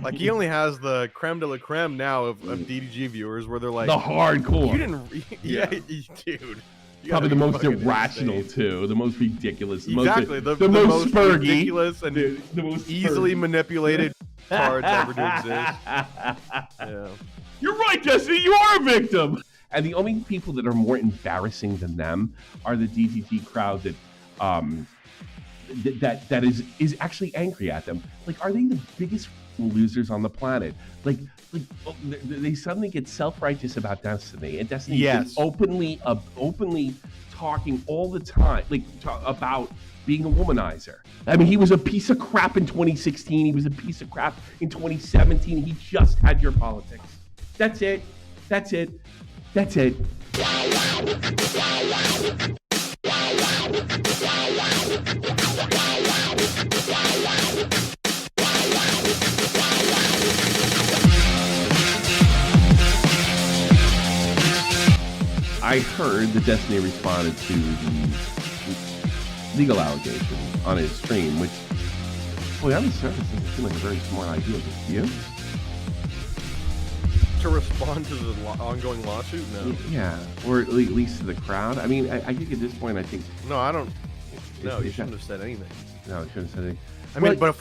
Like, he only has the creme de la creme now of DDG viewers, where they're like, the hardcore. You didn't, yeah, dude. Probably the most irrational too, the most ridiculous, exactly, the most spurgy, ridiculous and the most easily manipulated cards ever to exist. Yeah. You're right, Jesse. You are a victim. And the only people that are more embarrassing than them are the DTT crowd that is actually angry at them. Like, are they the biggest losers on the planet? Like they suddenly get self-righteous about Destiny, and Destiny's been openly talking all the time, about being a womanizer. I mean, he was a piece of crap in 2016. He was a piece of crap in 2017. He just had your politics. That's it. That's it. That's it. I heard that Destiny responded to the legal allegation on his stream, which, boy, on the surface, doesn't seem like a very smart idea. Do you? To respond to the ongoing lawsuit? No. Yeah, or at least to the crowd. I mean, I think at this point, I think. No, I don't. No, he shouldn't have said anything. No, he shouldn't have said anything. I mean, but if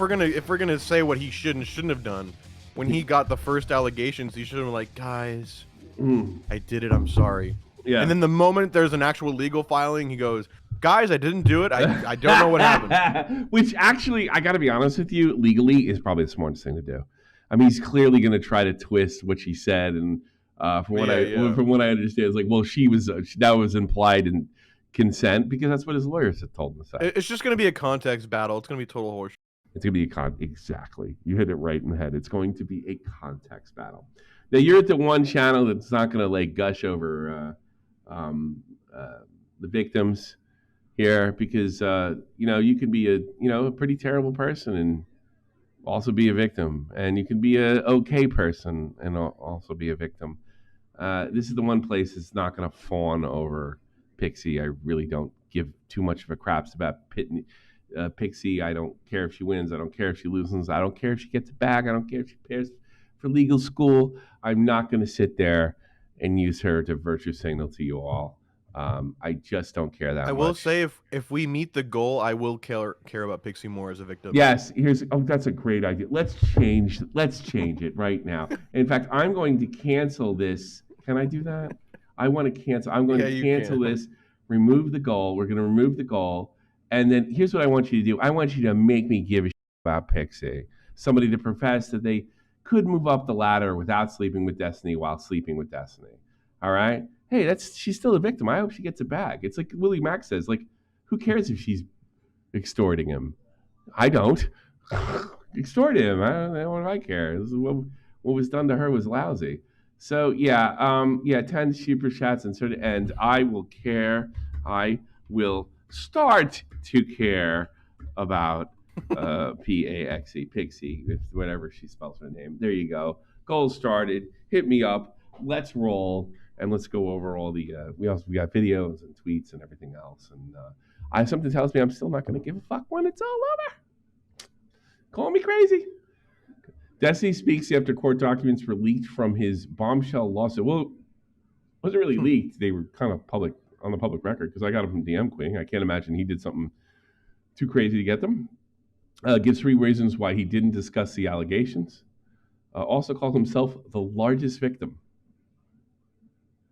we're gonna say what he should and shouldn't have done, when he got the first allegations, he should have been like, guys, I did it. I'm sorry. Yeah. And then the moment there's an actual legal filing, he goes, guys, I didn't do it. I don't know what happened. Which actually, I got to be honest with you, legally is probably the smartest thing to do. I mean, he's clearly going to try to twist what she said, and from what I understand, it's like, well, that was implied in consent, because that's what his lawyers have told him to say. It's just going to be a context battle. It's going to be total horseshit. It's going to be exactly. You hit it right in the head. It's going to be a context battle. Now, you're at the one channel that's not going to gush over the victims here, because you can be a pretty terrible person and also be a victim, and you can be a okay person and also be a victim. This is the one place that's not going to fawn over Pixie. I really don't give too much of a craps about Pixie. I don't care if she wins. I don't care if she loses. I don't care if she gets a bag. I don't care if she prepares for legal school. I'm not going to sit there and use her to virtue signal to you all. I just don't care that much. I will say, if we meet the goal, I will care about Pixie more as a victim. Yes, that's a great idea. Let's change it right now. In fact, I'm going to cancel this. Can I do that? I want to cancel. I'm going to cancel this, remove the goal. We're going to remove the goal. And then here's what I want you to do. I want you to make me give a shit about Pixie. Somebody to profess that they could move up the ladder without sleeping with Destiny while sleeping with Destiny. All right? Hey, she's still a victim. I hope she gets a bag. It's like Willie Mack says, who cares if she's extorting him? I don't. Extort him. I don't know what I care. What was done to her was lousy. So, 10 super chats and sort of end. I will care. I will start to care about P-A-X-E, Pixie, whatever she spells her name. There you go. Goal started. Hit me up. Let's roll. And let's go over all the, we got videos and tweets and everything else. And something tells me I'm still not going to give a fuck when it's all over. Call me crazy. Destiny speaks after court documents were leaked from his bombshell lawsuit. Well, it wasn't really leaked. They were kind of on the public record, because I got them from DM Queen. I can't imagine he did something too crazy to get them. Gives 3 reasons why he didn't discuss the allegations. Also called himself the largest victim.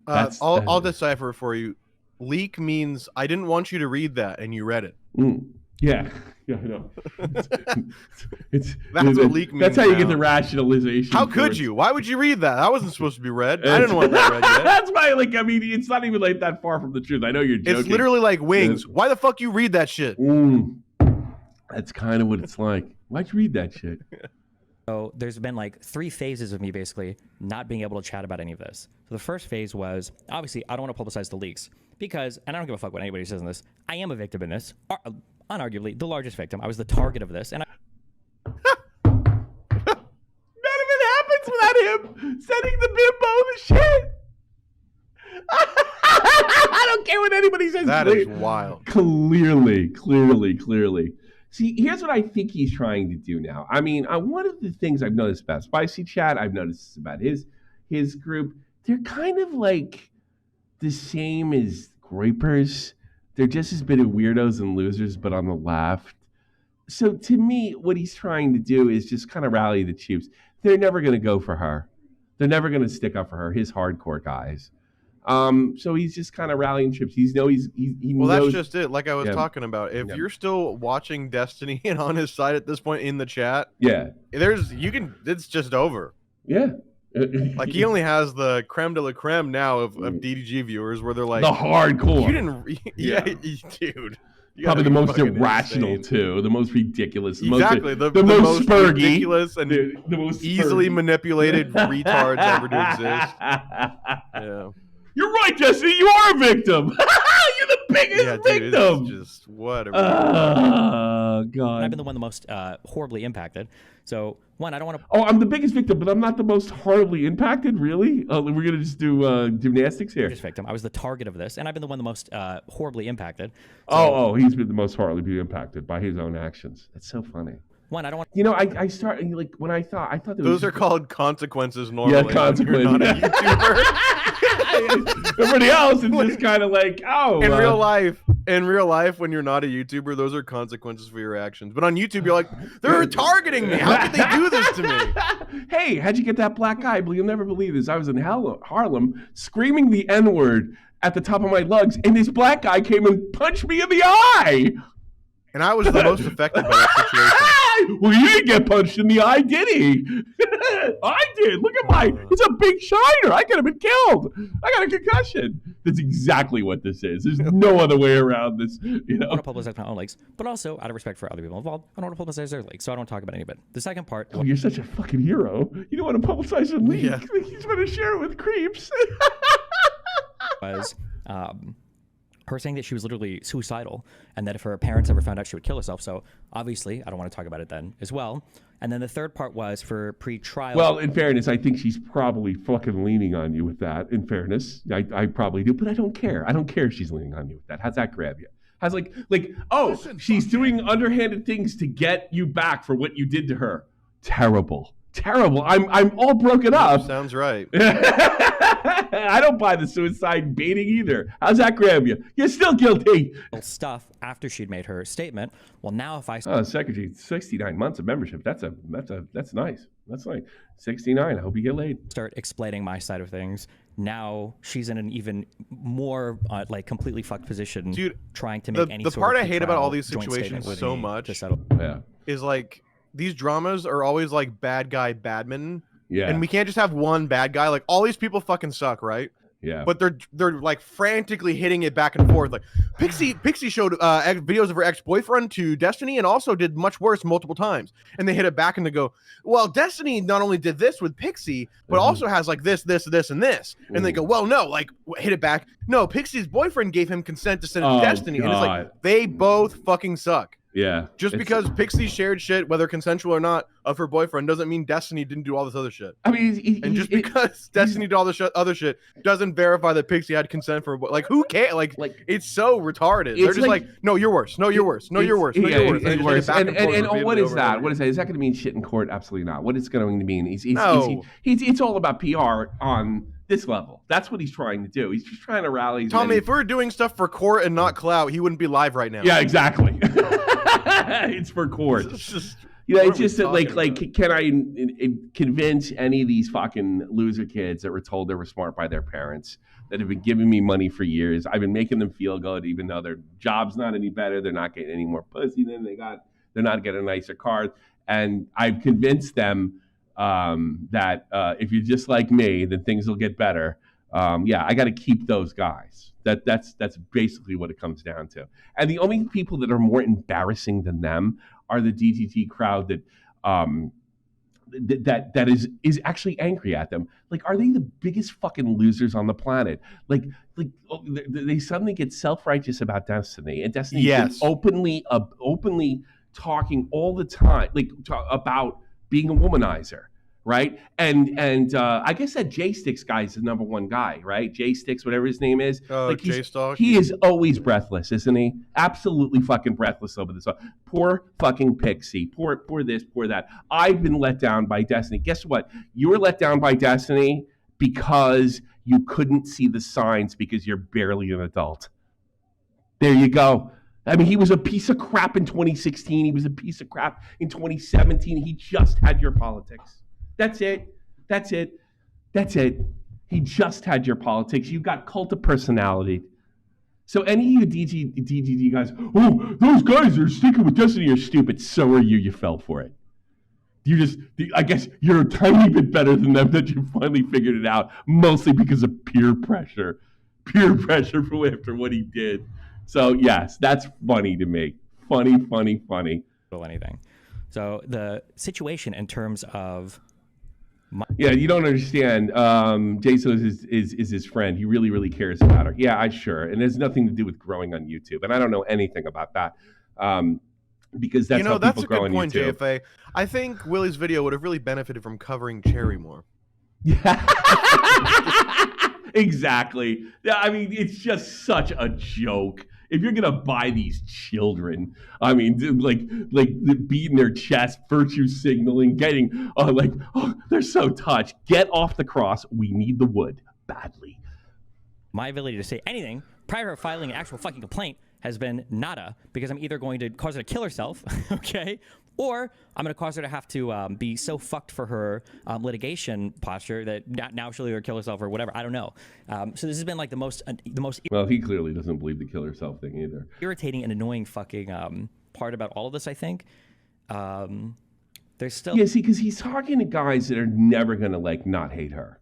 I'll decipher for you. Leak means I didn't want you to read that, and you read it. Yeah, I know. That's what leak means. That's how you get the rationalization. How could you? Why would you read that? That wasn't supposed to be read. I didn't want that read yet. That's why, it's not even that far from the truth. I know you're joking. It's literally like Wings. Why the fuck you read that shit? That's kind of what it's like. Why'd you read that shit? So there's been 3 phases of me basically not being able to chat about any of this. So the first phase was, obviously, I don't want to publicize the leaks because, and I don't give a fuck what anybody says in this, I am a victim in this, unarguably the largest victim. I was the target of this, and none of it happens without him sending the bimbo the shit. I don't care what anybody says. That is wild. Clearly. See, here's what I think he's trying to do now. I mean, one of the things I've noticed about Spicy Chat, I've noticed about his group, they're kind of like the same as Groypers. They're just as bit of weirdos and losers, but on the left. So to me, what he's trying to do is just kind of rally the troops. They're never going to go for her. They're never going to stick up for her, his hardcore guys. So he's just kind of rallying troops. He knows. That's just it. Like I was talking about, if you're still watching Destiny and on his side at this point in the chat, it's just over. Yeah. Like he only has the creme de la creme now of DDG viewers where they're like the hardcore. You didn't, dude. Probably the most irrational too, the most ridiculous, exactly the most spurgy, ridiculous and the most easily manipulated retards ever to exist. Yeah. You're right, Jesse. You are a victim. You're the biggest victim. It's just whatever. Oh God. I've been the one the most horribly impacted. So one, I don't want to. Oh, I'm the biggest victim, but I'm not the most horribly impacted. Really? We're gonna just do gymnastics here. Biggest victim. I was the target of this, and I've been the one the most horribly impacted. So, he's been the most horribly impacted by his own actions. That's so funny. One, I don't want. You know, I started like when I thought those are called consequences normally. Yeah, consequences. You're not a YouTuber. Everybody else is just kind of like, in real life, when you're not a YouTuber, those are consequences for your actions. But on YouTube, you're like, they're targeting me. How could they do this to me? Hey, how'd you get that black eye? You'll never believe this. I was in Harlem screaming the N-word at the top of my lungs, and this black guy came and punched me in the eye. And I was the most affected by that situation. Well, you didn't get punched in the eye, did he? I did. Look at it's a big shiner. I could have been killed. I got a concussion. That's exactly what this is. There's no other way around this. You know? I don't want to publicize my own leaks, but also out of respect for other people involved, I don't want to publicize their leaks, so I don't talk about any of it. The second part. Oh, you're such a fucking hero. You don't want to publicize a leak. Yeah. He's going to share it with creeps. Was her saying that she was literally suicidal and that if her parents ever found out, she would kill herself. So obviously, I don't want to talk about it then as well. And then the third part was for pre-trial. Well, in fairness, I think she's probably fucking leaning on you with that. In fairness, I probably do, but I don't care. I don't care if she's leaning on you with that. How's that grab you? How's she's doing underhanded things to get you back for what you did to her. Terrible. I'm all broken up. Sounds right. I don't buy the suicide baiting either. How's that grab you? You're still guilty. Stuff after she'd made her statement. Well, now if I secretary, 69 months of membership. That's nice. That's like 69. I hope you get laid. Start explaining my side of things. Now she's in an even more completely fucked position. Dude, trying to make any the sort part of I hate about all these situations so much is like these dramas are always like bad guy badminton. Yeah. And we can't just have one bad guy. Like all these people fucking suck, right? Yeah. But they're like frantically hitting it back and forth. Like Pixie showed videos of her ex-boyfriend to Destiny and also did much worse multiple times. And they hit it back and they go, well, Destiny not only did this with Pixie, but also has like this, and this. And they go, well, no, like hit it back. No, Pixie's boyfriend gave him consent to send it to Destiny. God. And it's like, they both fucking suck. Yeah. Just because Pixie shared shit, whether consensual or not, of her boyfriend doesn't mean Destiny didn't do all this other shit. I mean, just because Destiny did all this other shit doesn't verify that Pixie had consent for like who cares? Like it's so retarded. They're just like, no, you're worse. No, you're worse. No, you're worse. No, you're worse. And what is that? What is that? Is that going to mean shit in court? Absolutely not. What it's going to mean is it's all about PR on this level. That's what he's trying to do. He's just trying to rally. Tommy, if we're doing stuff for court and not clout, he wouldn't be live right now. Yeah, exactly. It's for court. It's just that can I convince any of these fucking loser kids that were told they were smart by their parents that have been giving me money for years? I've been making them feel good, even though their job's not any better. They're not getting any more pussy than they got. They're not getting nicer cars. And I've convinced them that if you're just like me, then things will get better. I got to keep those guys. That's basically what it comes down to. And the only people that are more embarrassing than them are the DTT crowd that is actually angry at them. Like, are they the biggest fucking losers on the planet? They suddenly get self-righteous about Destiny, and Destiny is openly talking all the time, about being a womanizer. right? And I guess that J Sticks guy is the number one guy, right? J Sticks, whatever his name is. Like J-Stock. He is always breathless, isn't he? Absolutely fucking breathless over this. Poor fucking Pixie. Poor this, poor that. I've been let down by Destiny. Guess what? You were let down by Destiny because you couldn't see the signs because you're barely an adult. There you go. I mean, he was a piece of crap in 2016. He was a piece of crap in 2017. He just had your politics. That's it. That's it. That's it. He just had your politics. You got cult of personality. So any of you DGD guys, oh, those guys are sticking with Destiny are stupid. So are you. You fell for it. I guess you're a tiny bit better than them that you finally figured it out, mostly because of peer pressure. Peer pressure after what he did. So, yes, that's funny to me. Funny. Anything. So the situation in terms of... Yeah, you don't understand. Jason is his friend. He really, really cares about her. Yeah, sure. And it has nothing to do with growing on YouTube. And I don't know anything about that because that's how people grow on YouTube. That's a good point, JFA. I think Willie's video would have really benefited from covering Cherry more. Yeah. Exactly. Yeah, I mean, it's just such a joke. If you're gonna buy these children, I mean, like beating their chest, virtue signaling, getting they're so touched. Get off the cross. We need the wood badly. My ability to say anything prior to filing an actual fucking complaint has been nada, because I'm either going to cause her to kill herself, okay, or I'm going to cause her to have to be so fucked for her litigation posture that now she'll either kill herself or whatever. I don't know. So this has been like the most. Well, he clearly doesn't believe the kill herself thing either. Irritating and annoying fucking part about all of this, I think. There's still see, because he's talking to guys that are never going to not hate her,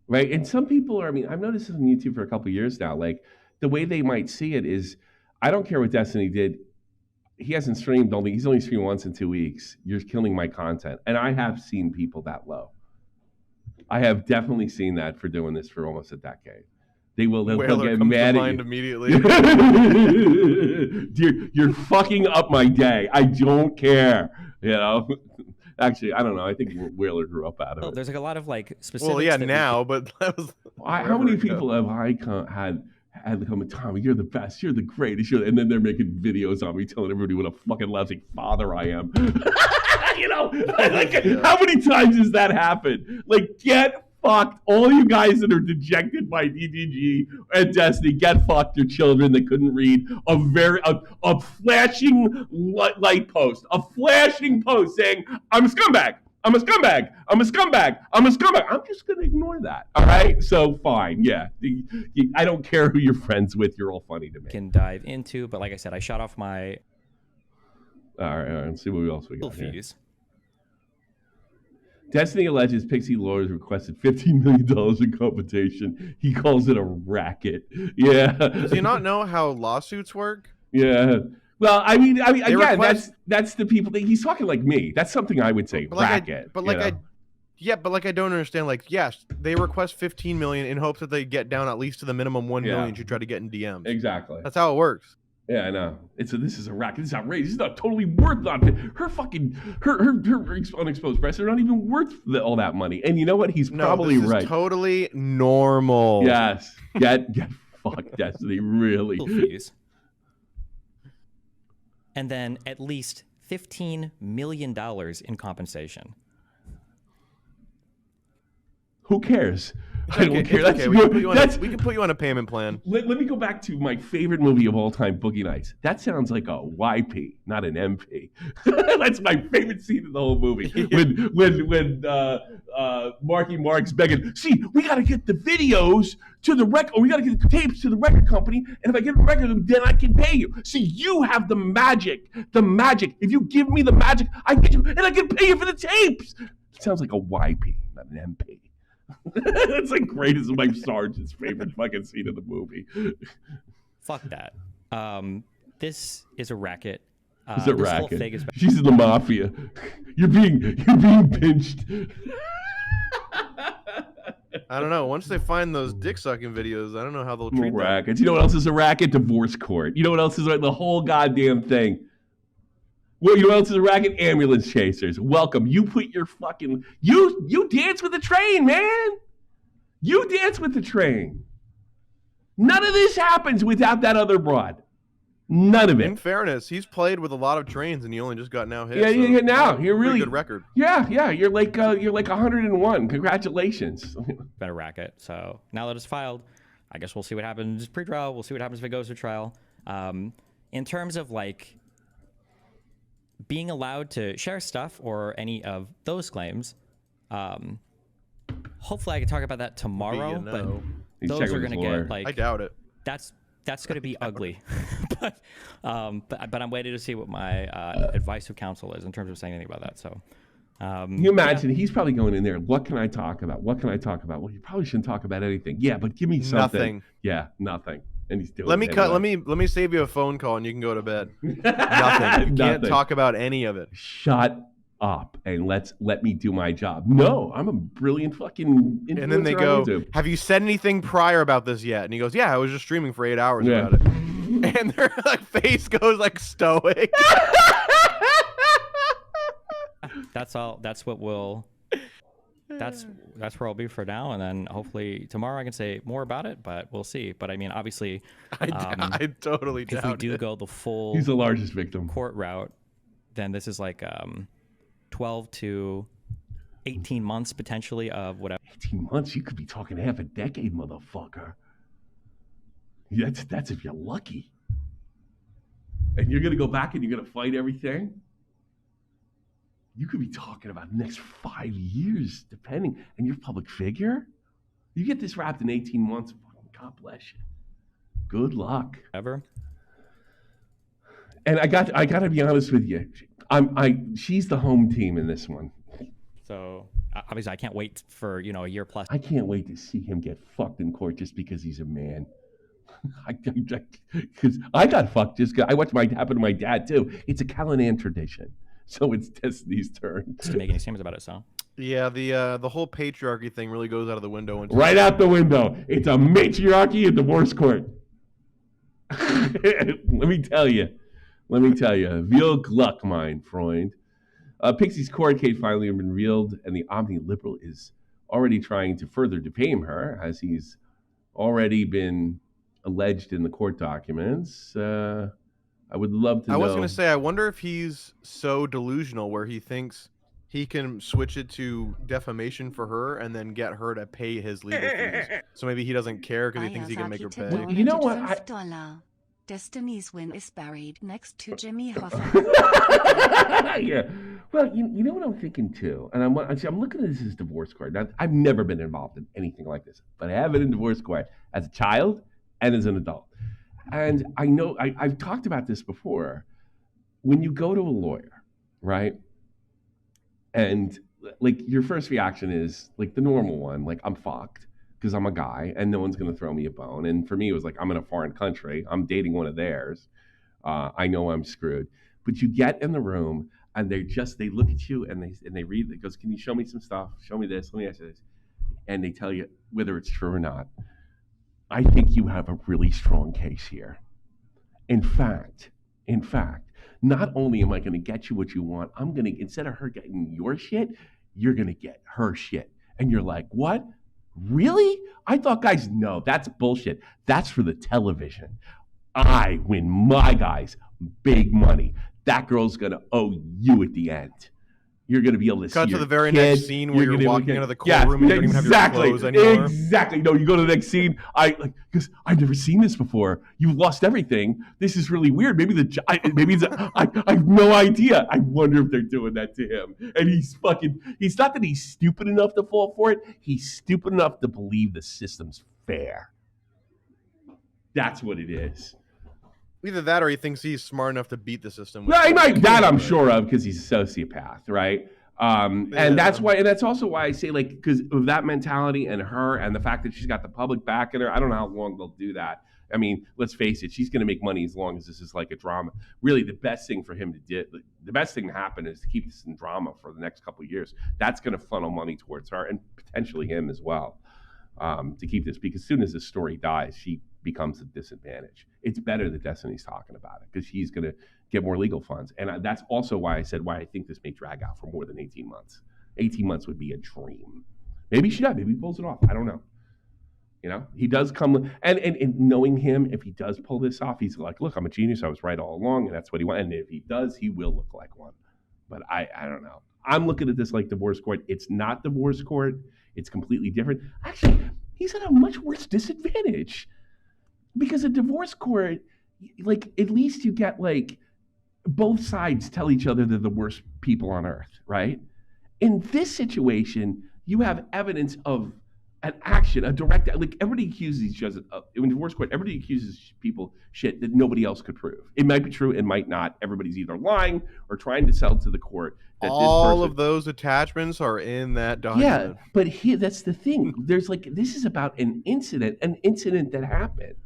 right? And some people are. I mean, I've noticed this on YouTube for a couple of years now. Like the way they might see it is, I don't care what Destiny did. He hasn't streamed he's only streamed once in 2 weeks. You're killing my content. And I have seen people that low. I have definitely seen that for doing this for almost a decade. They'll get mad at you immediately. You're fucking up my day. I don't care. You know? Actually, I don't know. I think Whaler grew up out of it. There's like a lot of specifics. Well, yeah, now, but that was. How many people have I had to come and Tommy, you're the best, you're the greatest, and then they're making videos on me telling everybody what a fucking lousy father I am. How many times has that happened? Get fucked. All you guys that are dejected by DDG and Destiny, get fucked. Your children that couldn't read a flashing light post, a flashing post saying, I'm a scumbag. I'm a scumbag. I'm a scumbag. I'm a scumbag. I'm just going to ignore that. All right? So, fine. Yeah. I don't care who you're friends with. You're all funny to me. Can dive into, but like I said, I shot off my... All right. Let's see what else we got here. Fees. Destiny alleges Pixie lawyers requested $15 million in compensation. He calls it a racket. Yeah. Does he not know how lawsuits work? Yeah. Well, I mean, again, that's the people that he's talking like me. That's something I would say, racket. I don't understand. Yes, they request $15 million in hopes that they get down at least to the minimum $1 million you try to get in DMs. Exactly. That's how it works. Yeah, I know. This is a racket. This is outrageous. This is not totally worth her unexposed press are not even worth all that money. And you know what? He's probably right. Is totally normal. Yes. Get fucked, Destiny. Really. Fees. And then at least $15 million in compensation. Who cares? I don't care. Okay. We can put you on a payment plan. Let me go back to my favorite movie of all time, Boogie Nights. That sounds like a YP, not an MP. That's my favorite scene in the whole movie. When Marky Mark's begging, see, we got to get the videos to the record, or we got to get the tapes to the record company, and if I get the record, then I can pay you. See, you have the magic. If you give me the magic, I get you, and I can pay you for the tapes. It sounds like a YP, not an MP. That's the greatest Mike Sargent's favorite fucking scene of the movie. Fuck that. This is a racket. It's a racket. She's in the mafia. You're being pinched. I don't know. Once they find those dick sucking videos, I don't know how they'll treat rackets. You know what else is a racket? Divorce court. You know what else is the whole goddamn thing? Well, you know what else is a racket? Ambulance chasers. Welcome. You put your fucking... You dance with the train, man. You dance with the train. None of this happens without that other broad. None of it. In fairness, he's played with a lot of trains, and he only just got now hit. Yeah. Now you're really good record. Yeah. You're like 101. Congratulations. Better racket. So now that it's filed, I guess we'll see what happens pre-trial. We'll see what happens if it goes to trial. In terms of like being allowed to share stuff or any of those claims, hopefully I can talk about that tomorrow. But those are going to get like... I doubt it. That's going to be ugly. but I'm waiting to see what my advice of counsel is in terms of saying anything about that. So you imagine he's probably going in there. What can I talk about? What can I talk about? Well, you probably shouldn't talk about anything. Yeah, but give me something. Nothing. Yeah, nothing. And he's doing. Let me save you a phone call and you can go to bed. Nothing. You can't talk about any of it. Shut up and let me do my job. No, I'm a brilliant fucking influencer. And then they go, have you said anything prior about this yet? And he goes, yeah, I was just streaming for 8 hours about it. And their like face goes like stoic. That's all. That's what we'll. That's where I'll be for now, and then hopefully tomorrow I can say more about it. But we'll see. But I mean, obviously, I totally doubt if we do go the full, he's the largest victim court route, then this is like 12 to 18 months potentially of whatever. 18 months? You could be talking half a decade, motherfucker. That's if you're lucky. And you're gonna go back and you're gonna fight everything. You could be talking about the next 5 years, depending. And you're a public figure. You get this wrapped in 18 months. God bless you. Good luck. Ever. And I got to be honest with you. She's the home team in this one. So obviously I can't wait for, a year plus. I can't wait to see him get fucked in court just because he's a man. Because I got fucked just because I watched happen to my dad too. It's a Callanan tradition. So it's Destiny's turn. Just to make any statements about it, so. Yeah, the whole patriarchy thing really goes out of the window. Right out the window. It's a matriarchy in divorce court. Let me tell you. Viel Gluck, mein Freund. Pixie's court case finally been revealed, and the omni-liberal is already trying to further defame her, as he's already been alleged in the court documents. I would love to know. I was going to say, I wonder if he's so delusional where he thinks he can switch it to defamation for her and then get her to pay his legal fees. So maybe he doesn't care because he thinks he can make her pay. Well, you know what? Destiny's win is buried next to Jimmy Hoffa. Yeah. Well, you know what I'm thinking too? And I'm looking at this as divorce court. Now, I've never been involved in anything like this, but I have been in divorce court as a child and as an adult. And I know I've talked about this before. When you go to a lawyer, right? And like your first reaction is like the normal one, like I'm fucked because I'm a guy and no one's going to throw me a bone. And for me, it was like, I'm in a foreign country. I'm dating one of theirs. I know I'm screwed. But you get in the room and they look at you and they read, it goes, can you show me some stuff? Show me this. Let me ask you this. And they tell you whether it's true or not. I think you have a really strong case here. In fact, not only am I going to get you what you want, I'm going to, instead of her getting your shit, you're going to get her shit. And you're like, what? Really? I thought, guys, no, that's bullshit. That's for the television. I win my guys big money. That girl's going to owe you at the end. You're going to be able to cut see to the very kid. next scene where you're walking into the courtroom and you don't even have your clothes anymore. Exactly. No, you go to the next scene. Because I've never seen this before. You've lost everything. This is really weird. I have no idea. I wonder if they're doing that to him. And he's not that he's stupid enough to fall for it. He's stupid enough to believe the system's fair. That's what it is. Either that or he thinks he's smart enough to beat the system. That I'm sure of because he's a sociopath, right? And that's why, and that's also why I say, like, because of that mentality and her and the fact that she's got the public backing her. I don't know how long they'll do that. I mean, let's face it, she's going to make money as long as this is like a drama. Really, the best thing for him to do, the best thing to happen is to keep this in drama for the next couple of years. That's going to funnel money towards her and potentially him as well, to keep this, because as soon as this story dies, she becomes a disadvantage. It's better that Destiny's talking about it because she's going to get more legal funds. And that's also why I said why I think this may drag out for more than 18 months. 18 months would be a dream. Maybe she does. Maybe he pulls it off. I don't know. He does come, and knowing him, if he does pull this off, he's like, look, I'm a genius. I was right all along, and that's what he wants. And if he does, he will look like one. But I don't know. I'm looking at this like divorce court. It's not divorce court. It's completely different. Actually, he's at a much worse disadvantage because a divorce court, like, at least you get, like, both sides tell each other they're the worst people on earth, right? In this situation, you have evidence of an action, a direct, like, everybody accuses each other. In divorce court, everybody accuses people shit that nobody else could prove. It might be true, it might not. Everybody's either lying or trying to sell to the court that all of those attachments are in that document. Yeah, but here, that's the thing. There's, like, this is about an incident that happened.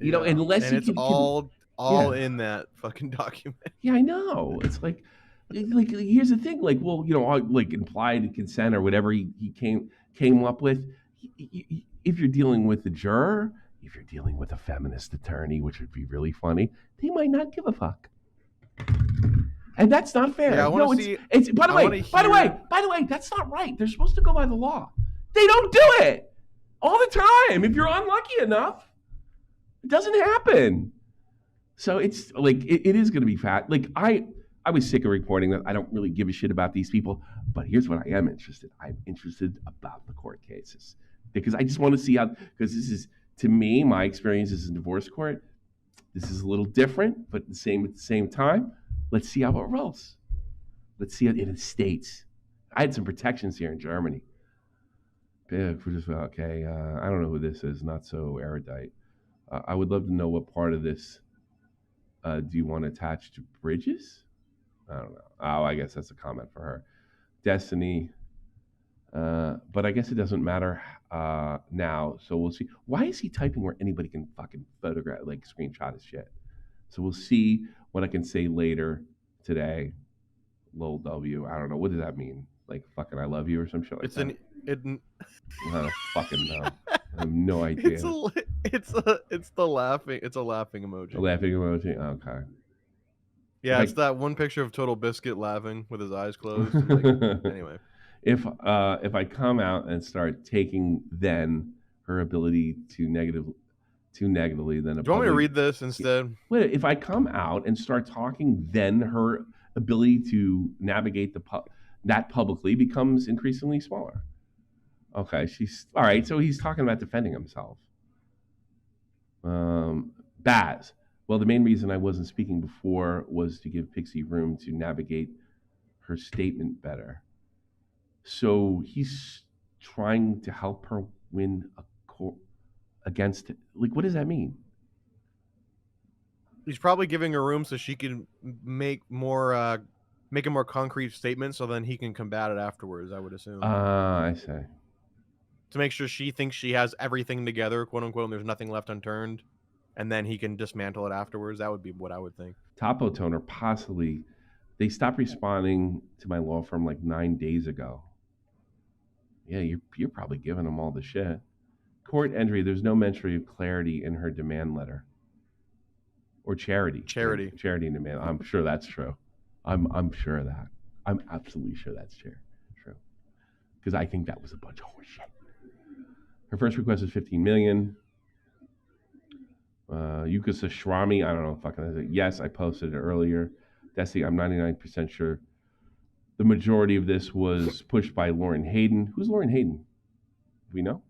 Unless and it's all in that fucking document. Yeah, I know. It's like here's the thing. Like, well, like implied consent or whatever he came up with. If you're dealing with a juror, if you're dealing with a feminist attorney, which would be really funny, they might not give a fuck. And that's not fair. Yeah, by the way, that's not right. They're supposed to go by the law. They don't do it all the time. If you're unlucky enough, it doesn't happen. So it's like it is going to be fat. Like I was sick of reporting that. I don't really give a shit about these people. But here's what I am interested. I'm interested about the court cases because I just want to see how. Because this is, to me, my experience is in divorce court. This is a little different, but the same at the same time. Let's see how it rolls. Let's see it in the States. I had some protections here in Germany. Okay, I don't know who this is. Not so erudite. I would love to know what part of this do you want attached to Bridges? I don't know. Oh, I guess that's a comment for her. Destiny. But I guess it doesn't matter now. So we'll see. Why is he typing where anybody can fucking photograph, like screenshot his shit? So we'll see what I can say later today. Lol W. I don't know. What does that mean? Like fucking I love you or some shit like that? I don't fucking know. I have no idea. It's a laughing emoji. A laughing emoji? Okay. Yeah, it's that one picture of Total Biscuit laughing with his eyes closed. Like, anyway. If I come out and start taking then her ability to negatively, then do you want me to read this instead? Wait, if I come out and start talking, then her ability to navigate that publicly becomes increasingly smaller. Okay, she's all right. So he's talking about defending himself. Baz. Well, the main reason I wasn't speaking before was to give Pixie room to navigate her statement better. So he's trying to help her win a court against it. Like, what does that mean? He's probably giving her room so she can make a more concrete statement, so then he can combat it afterwards, I would assume. I see. To make sure she thinks she has everything together, quote unquote, and there's nothing left unturned, and then he can dismantle it afterwards. That would be what I would think. Topo Toner, possibly. They stopped responding to my law firm like 9 days ago. Yeah, you're probably giving them all the shit. Court entry, there's no mention of clarity in her demand letter. Or charity. Charity demand. I'm sure that's true. I'm sure of that. I'm absolutely sure that's true. Because I think that was a bunch of horseshit. Her first request is $15 million. Yuka Sashrami, I don't know if I can say. Yes, I posted it earlier. Destiny, I'm 99% sure. The majority of this was pushed by Lauren Hayden. Who's Lauren Hayden? Do we know?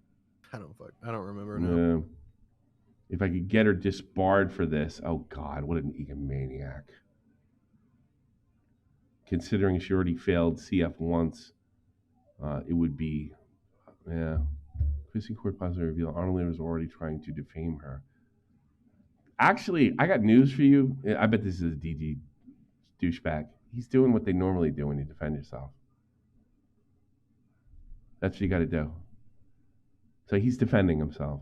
I don't remember. No. If I could get her disbarred for this, oh God, what an egomaniac. Considering she already failed CF once, it would be, Chrissy Court positive reveal Arnold was already trying to defame her. Actually, I got news for you. I bet this is a DG douchebag. He's doing what they normally do when you defend yourself. That's what you got to do. So he's defending himself.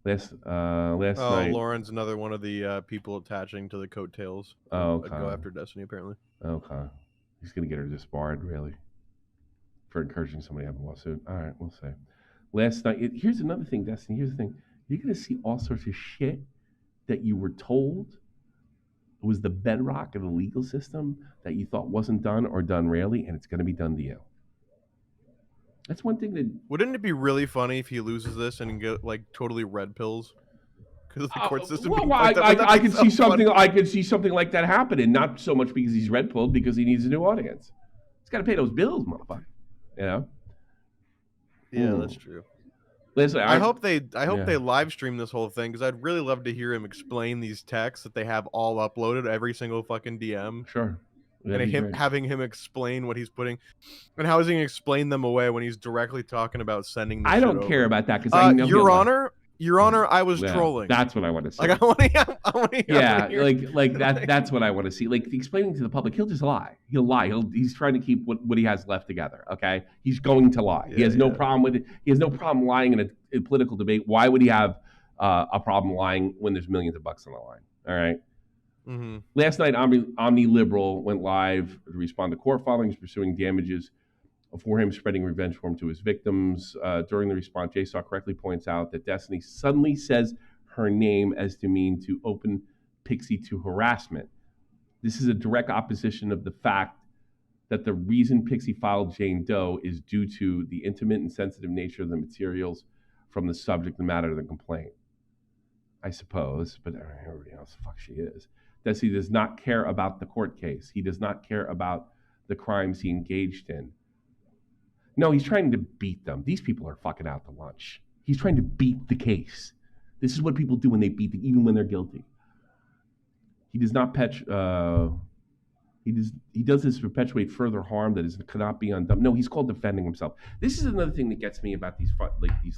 Last night. Lauren's another one of the people attaching to the coattails. Oh, okay. Go after Destiny, apparently. Okay. He's going to get her disbarred, really, for encouraging somebody to have a lawsuit. All right, we'll see. Last night, here's another thing, Destiny. Here's the thing. You're going to see all sorts of shit that you were told It was the bedrock of the legal system that you thought wasn't done or done rarely, and it's going to be done to you. That's one thing that... Wouldn't it be really funny if he loses this and get like totally red pills? Because the court system. Well, I could see something. I could see something like that happening. Not so much because he's red pilled, because he needs a new audience. He's got to pay those bills, motherfucker. You know. Yeah, that's true. Listen, I hope they live stream this whole thing, because I'd really love to hear him explain these texts that they have all uploaded, every single fucking DM. Sure. And having him explain what he's putting, and how is he going to explain them away when he's directly talking about sending them. I don't care about that, because I know Your Honor, I was trolling. That's what I want to see. Like, I want to hear. Yeah, that's what I want to see. Like, explaining to the public, he'll just lie. He'll lie. He's trying to keep what he has left together. Okay, he's going to lie. He has no problem with it. He has no problem lying in a political debate. Why would he have a problem lying when there's millions of bucks on the line? All right. Mm-hmm. Last night, Omni Liberal went live to respond to court filings pursuing damages for him spreading revenge form to his victims. During the response, JSaw correctly points out that Destiny suddenly says her name as to mean to open Pixie to harassment. This is a direct opposition of the fact that the reason Pixie filed Jane Doe is due to the intimate and sensitive nature of the materials from the subject matter of the complaint. I suppose, but everybody else, fuck she is. Destiny does not care about the court case. He does not care about the crimes he engaged in. No, he's trying to beat them. These people are fucking out to lunch. He's trying to beat the case. This is what people do when they beat even when they're guilty. He does not he does this to perpetuate further harm that cannot be undone. No, he's called defending himself. This is another thing that gets me about these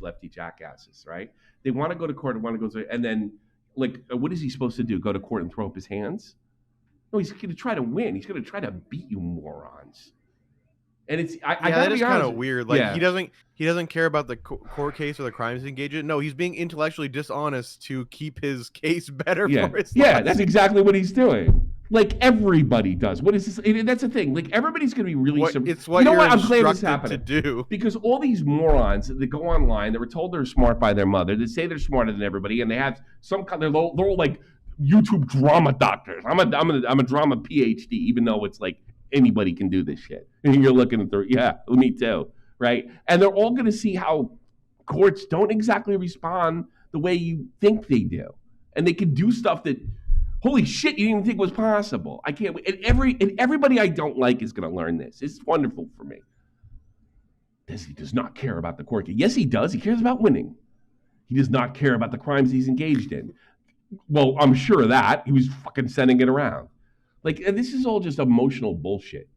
lefty jackasses, right? They want to go to court and then what is he supposed to do? Go to court and throw up his hands? No, he's going to try to win. He's going to try to beat you morons. And it's that is kind of weird. Like he doesn't care about the court case or the crimes he engaged in. No, he's being intellectually dishonest to keep his case better for his life. That's exactly what he's doing. Like everybody does. What is this? That's the thing. Like everybody's going to be really. It's what you're I'm glad this happening to do. Because all these morons that go online, that were told they're smart by their mother, that say they're smarter than everybody, and they have some kind. They're all like YouTube drama doctors. I'm a drama PhD, even though it's like anybody can do this shit. And you're looking at me too, right? And they're all going to see how courts don't exactly respond the way you think they do, and they can do stuff that. Holy shit, you didn't even think was possible. I can't wait. And everybody I don't like is going to learn this. It's wonderful for me. He does not care about the court case. Yes, he does. He cares about winning. He does not care about the crimes he's engaged in. Well, I'm sure of that. He was fucking sending it around. And this is all just emotional bullshit.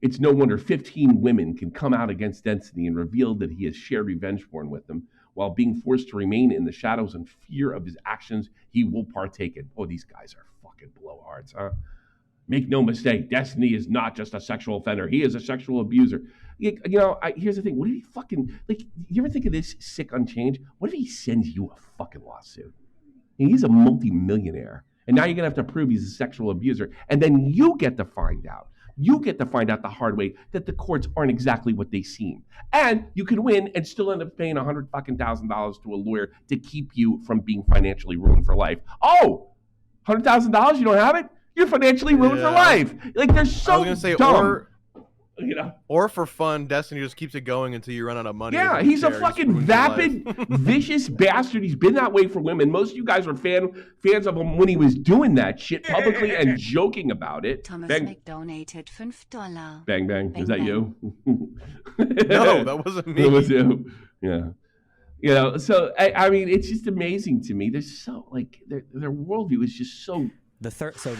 It's no wonder 15 women can come out against Destiny and reveal that he has shared revenge porn with them, while being forced to remain in the shadows and fear of his actions he will partake in. Oh, these guys are fucking blowhards, huh? Make no mistake, Destiny is not just a sexual offender. He is a sexual abuser. Here's the thing. What if he fucking, you ever think of this sick Unchanged? What if he sends you a fucking lawsuit? He's a multi-millionaire. And now you're going to have to prove he's a sexual abuser. And then you get to find out. You get to find out the hard way that the courts aren't exactly what they seem. And you can win and still end up paying $100,000 to a lawyer to keep you from being financially ruined for life. Oh, $100,000? You don't have it? You're financially ruined for life. They're so dumb. Or for fun, Destiny just keeps it going until you run out of money. Yeah, he's a fucking vapid, vicious bastard. He's been that way for women. Most of you guys were fans of him when he was doing that shit publicly and joking about it. Thomas Mick donated $5. Bang, bang. Is that you? No, that wasn't me. That was you. Yeah. So, I mean, it's just amazing to me. They're so, their worldview is just so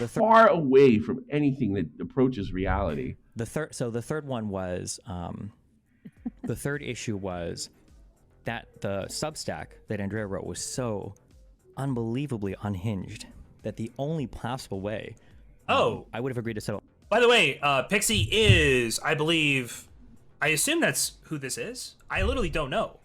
far away from anything that approaches reality. The third one was, the third issue was that the Substack that Andrea wrote was so unbelievably unhinged that the only possible way I would have agreed to settle. By the way, Pixie is, I assume that's who this is. I literally don't know.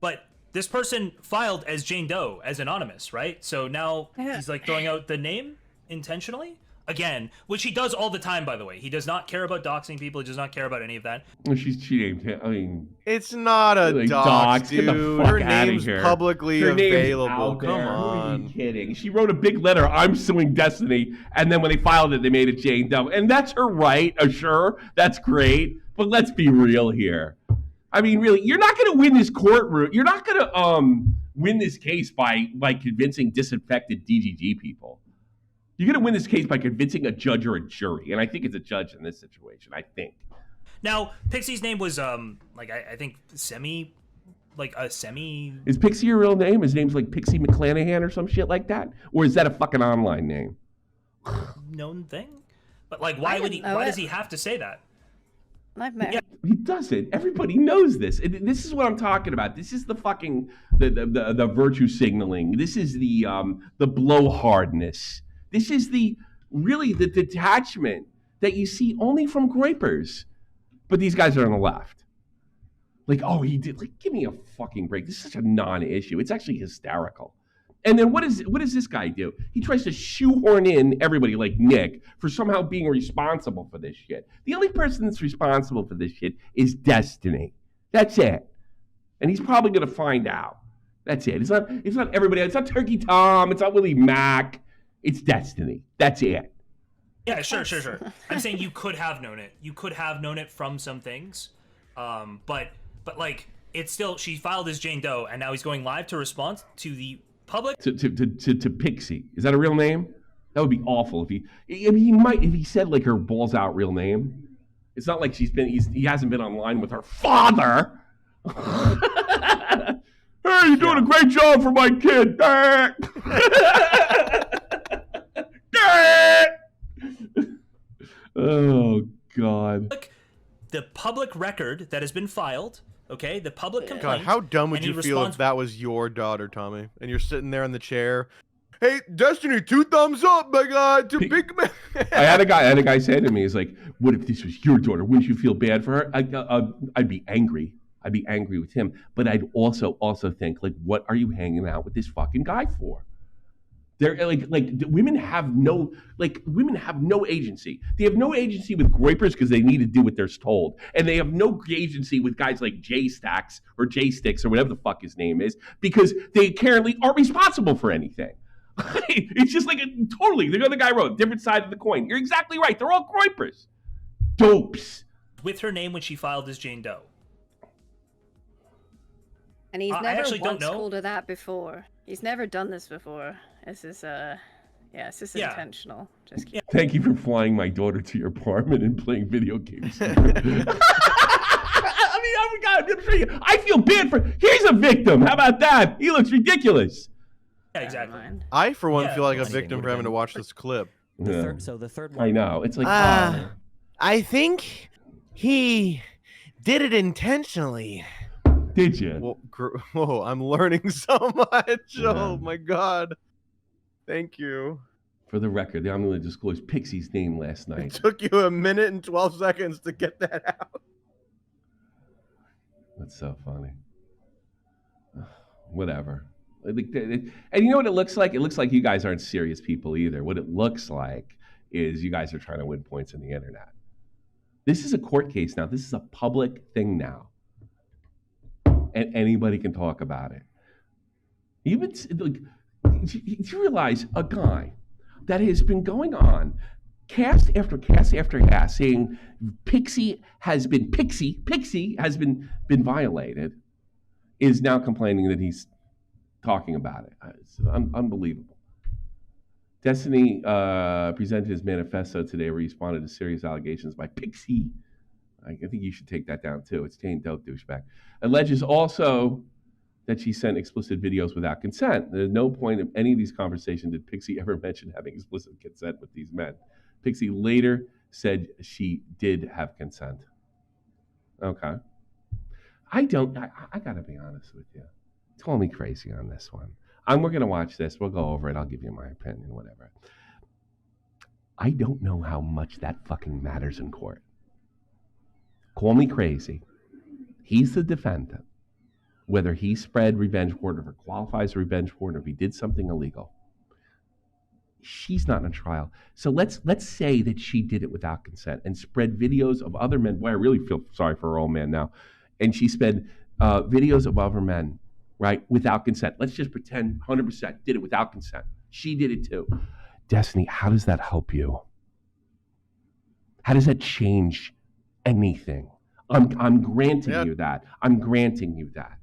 But this person filed as Jane Doe, as anonymous, right? So now he's throwing out the name intentionally? again, which he does all the time, by the way. He does not care about doxing people. He does not care about any of that. She's cheating. I mean, it's not a like, dox, dude. Her name's publicly available. Come on. Who are you kidding? She wrote a big letter, I'm suing Destiny, and then when they filed it, they made it Jane Doe. And that's her right, sure. That's great. But let's be real here. I mean, really, you're not going to win this courtroom. You're not going to win this case by convincing disaffected DGG people. You're going to win this case by convincing a judge or a jury, and I think it's a judge in this situation. I think. Now, Pixie's name was I think semi. Is Pixie your real name? His name's like Pixie McClanahan or some shit like that, or is that a fucking online name? Known thing, but like, why does he have to say that? I've met. Yeah, he doesn't. Everybody knows this. This is what I'm talking about. This is the fucking the virtue signaling. This is the blowhardness. This is the detachment that you see only from groypers. But these guys are on the left. Like, oh, he did. Like, give me a fucking break. This is such a non-issue. It's actually hysterical. And then what does this guy do? He tries to shoehorn in everybody like Nick for somehow being responsible for this shit. The only person that's responsible for this shit is Destiny. That's it. And he's probably going to find out. That's it. It's not everybody. It's not Turkey Tom. It's not Willie Mack. It's Destiny. That's it. Yeah, sure. I'm saying you could have known it. You could have known it from some things. But like, it's still, she filed as Jane Doe, and now he's going live to respond to the public. To Pixie. Is that a real name? That would be awful if he said like her balls out real name. It's not like he hasn't been online with her father. Hey, you're doing a great job for my kid. Oh, God. The public record that has been filed, okay? The public complaint. God, how dumb would you feel if that was your daughter, Tommy? And you're sitting there in the chair. Hey, Destiny, 2 thumbs up, my God, to Big Man. I had a guy say to me, he's like, what if this was your daughter? Wouldn't you feel bad for her? I'd be angry. I'd be angry with him. But I'd also think, like, what are you hanging out with this fucking guy for? They're like women have no agency. They have no agency with groypers because they need to do what they're told, and they have no agency with guys like J Stacks or J Sticks or whatever the fuck his name is because they currently aren't responsible for anything. It's just like totally. The other guy wrote different side of the coin. You're exactly right. They're all groypers, dopes. With her name when she filed as Jane Doe. And he's never once called her that before. He's never done this before. This is intentional. Just kidding. Thank you for flying my daughter to your apartment and playing video games. I feel bad for. Here's a victim. How about that? He looks ridiculous. Yeah, exactly. I, for one, feel like a victim for having to watch this clip. The third one. I know. It's like. I think he did it intentionally. Did you? Whoa, I'm learning so much. Yeah. Oh, my God. Thank you. For the record, I'm going to disclose Pixie's name last night. It took you 1 minute and 12 seconds to get that out. That's so funny. Whatever. And you know what it looks like? It looks like you guys aren't serious people either. What it looks like is you guys are trying to win points on the internet. This is a court case now. This is a public thing now. And anybody can talk about it. Even like, you realize a guy that has been going on cast after cast after cast saying Pixie has been violated is now complaining that he's talking about it. It's unbelievable. Destiny presented his manifesto today where he responded to serious allegations by Pixie. I think you should take that down too. It's Jane Doe, douchebag. Alleges also that she sent explicit videos without consent. There's no point of any of these conversations did Pixie ever mention having explicit consent with these men. Pixie later said she did have consent. Okay. I gotta be honest with you. Call me crazy on this one. We're gonna watch this. We'll go over it. I'll give you my opinion, whatever. I don't know how much that fucking matters in court. Call me crazy. He's the defendant. Whether he spread revenge porn, or if it qualifies as revenge porn, or if he did something illegal. she's not in a trial. So let's say that she did it without consent and spread videos of other men. Boy, I really feel sorry for her old man now. And she spread videos of other men, right, without consent. Let's just pretend 100% did it without consent. She did it too. Destiny, how does that help you? How does that change anything? I'm granting you that. I'm granting you that.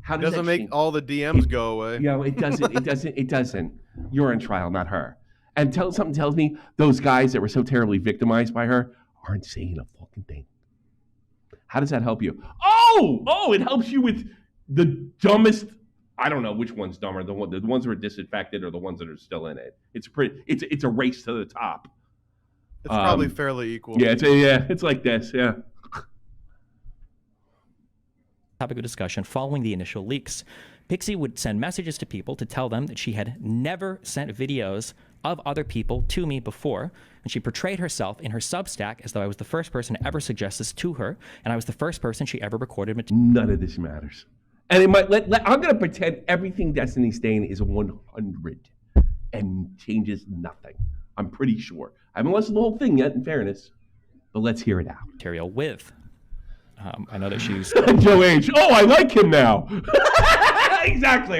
How does doesn't make all the DMs go away? Yeah, it doesn't. It doesn't. You're in trial, not her. And something tells me those guys that were so terribly victimized by her aren't saying a fucking thing. How does that help you? Oh, it helps you with the dumbest. I don't know which one's dumber. The ones that are disinfected or the ones that are still in it. It's a race to the top. It's probably fairly equal. Yeah, it's like this. Yeah. Topic of discussion following the initial leaks. Pixie would send messages to people to tell them that she had never sent videos of other people to me before, and she portrayed herself in her Substack as though I was the first person to ever suggest this to her, and I was the first person she ever recorded material. None of this matters. And it might I'm going to pretend everything Destiny's saying is 100 and changes nothing. I'm pretty sure. I haven't listened to the whole thing yet, in fairness, but let's hear it out. Material with. I know that she's Joe H. Oh, I like him now. Exactly.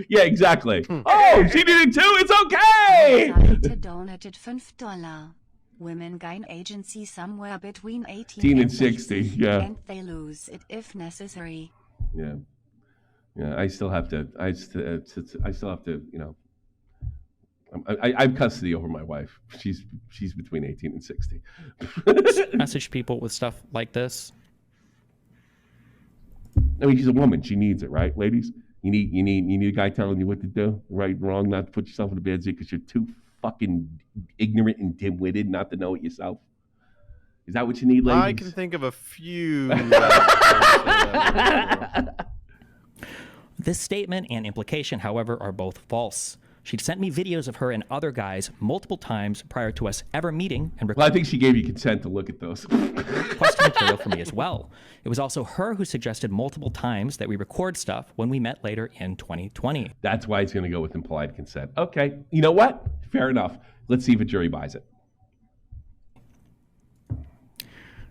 Yeah, exactly. Oh, she did it too. It's okay. Donated $5. Women gain agency somewhere between 18 and 60. Yeah. And they lose it if necessary. Yeah. I still have to. I still have to. You know. I have custody over my wife. She's between 18 and 60. Message people with stuff like this. I mean, she's a woman. She needs it, right, ladies? You need a guy telling you what to do, right, wrong, not to put yourself in a bad seat because you're too fucking ignorant and dim-witted not to know it yourself. Is that what you need, ladies? I can think of a few. This statement and implication, however, are both false. She'd sent me videos of her and other guys multiple times prior to us ever meeting and well, I think she gave you consent to look at those. requested material for me as well. It was also her who suggested multiple times that we record stuff when we met later in 2020. That's why it's going to go with implied consent. Okay, you know what? Fair enough. Let's see if a jury buys it.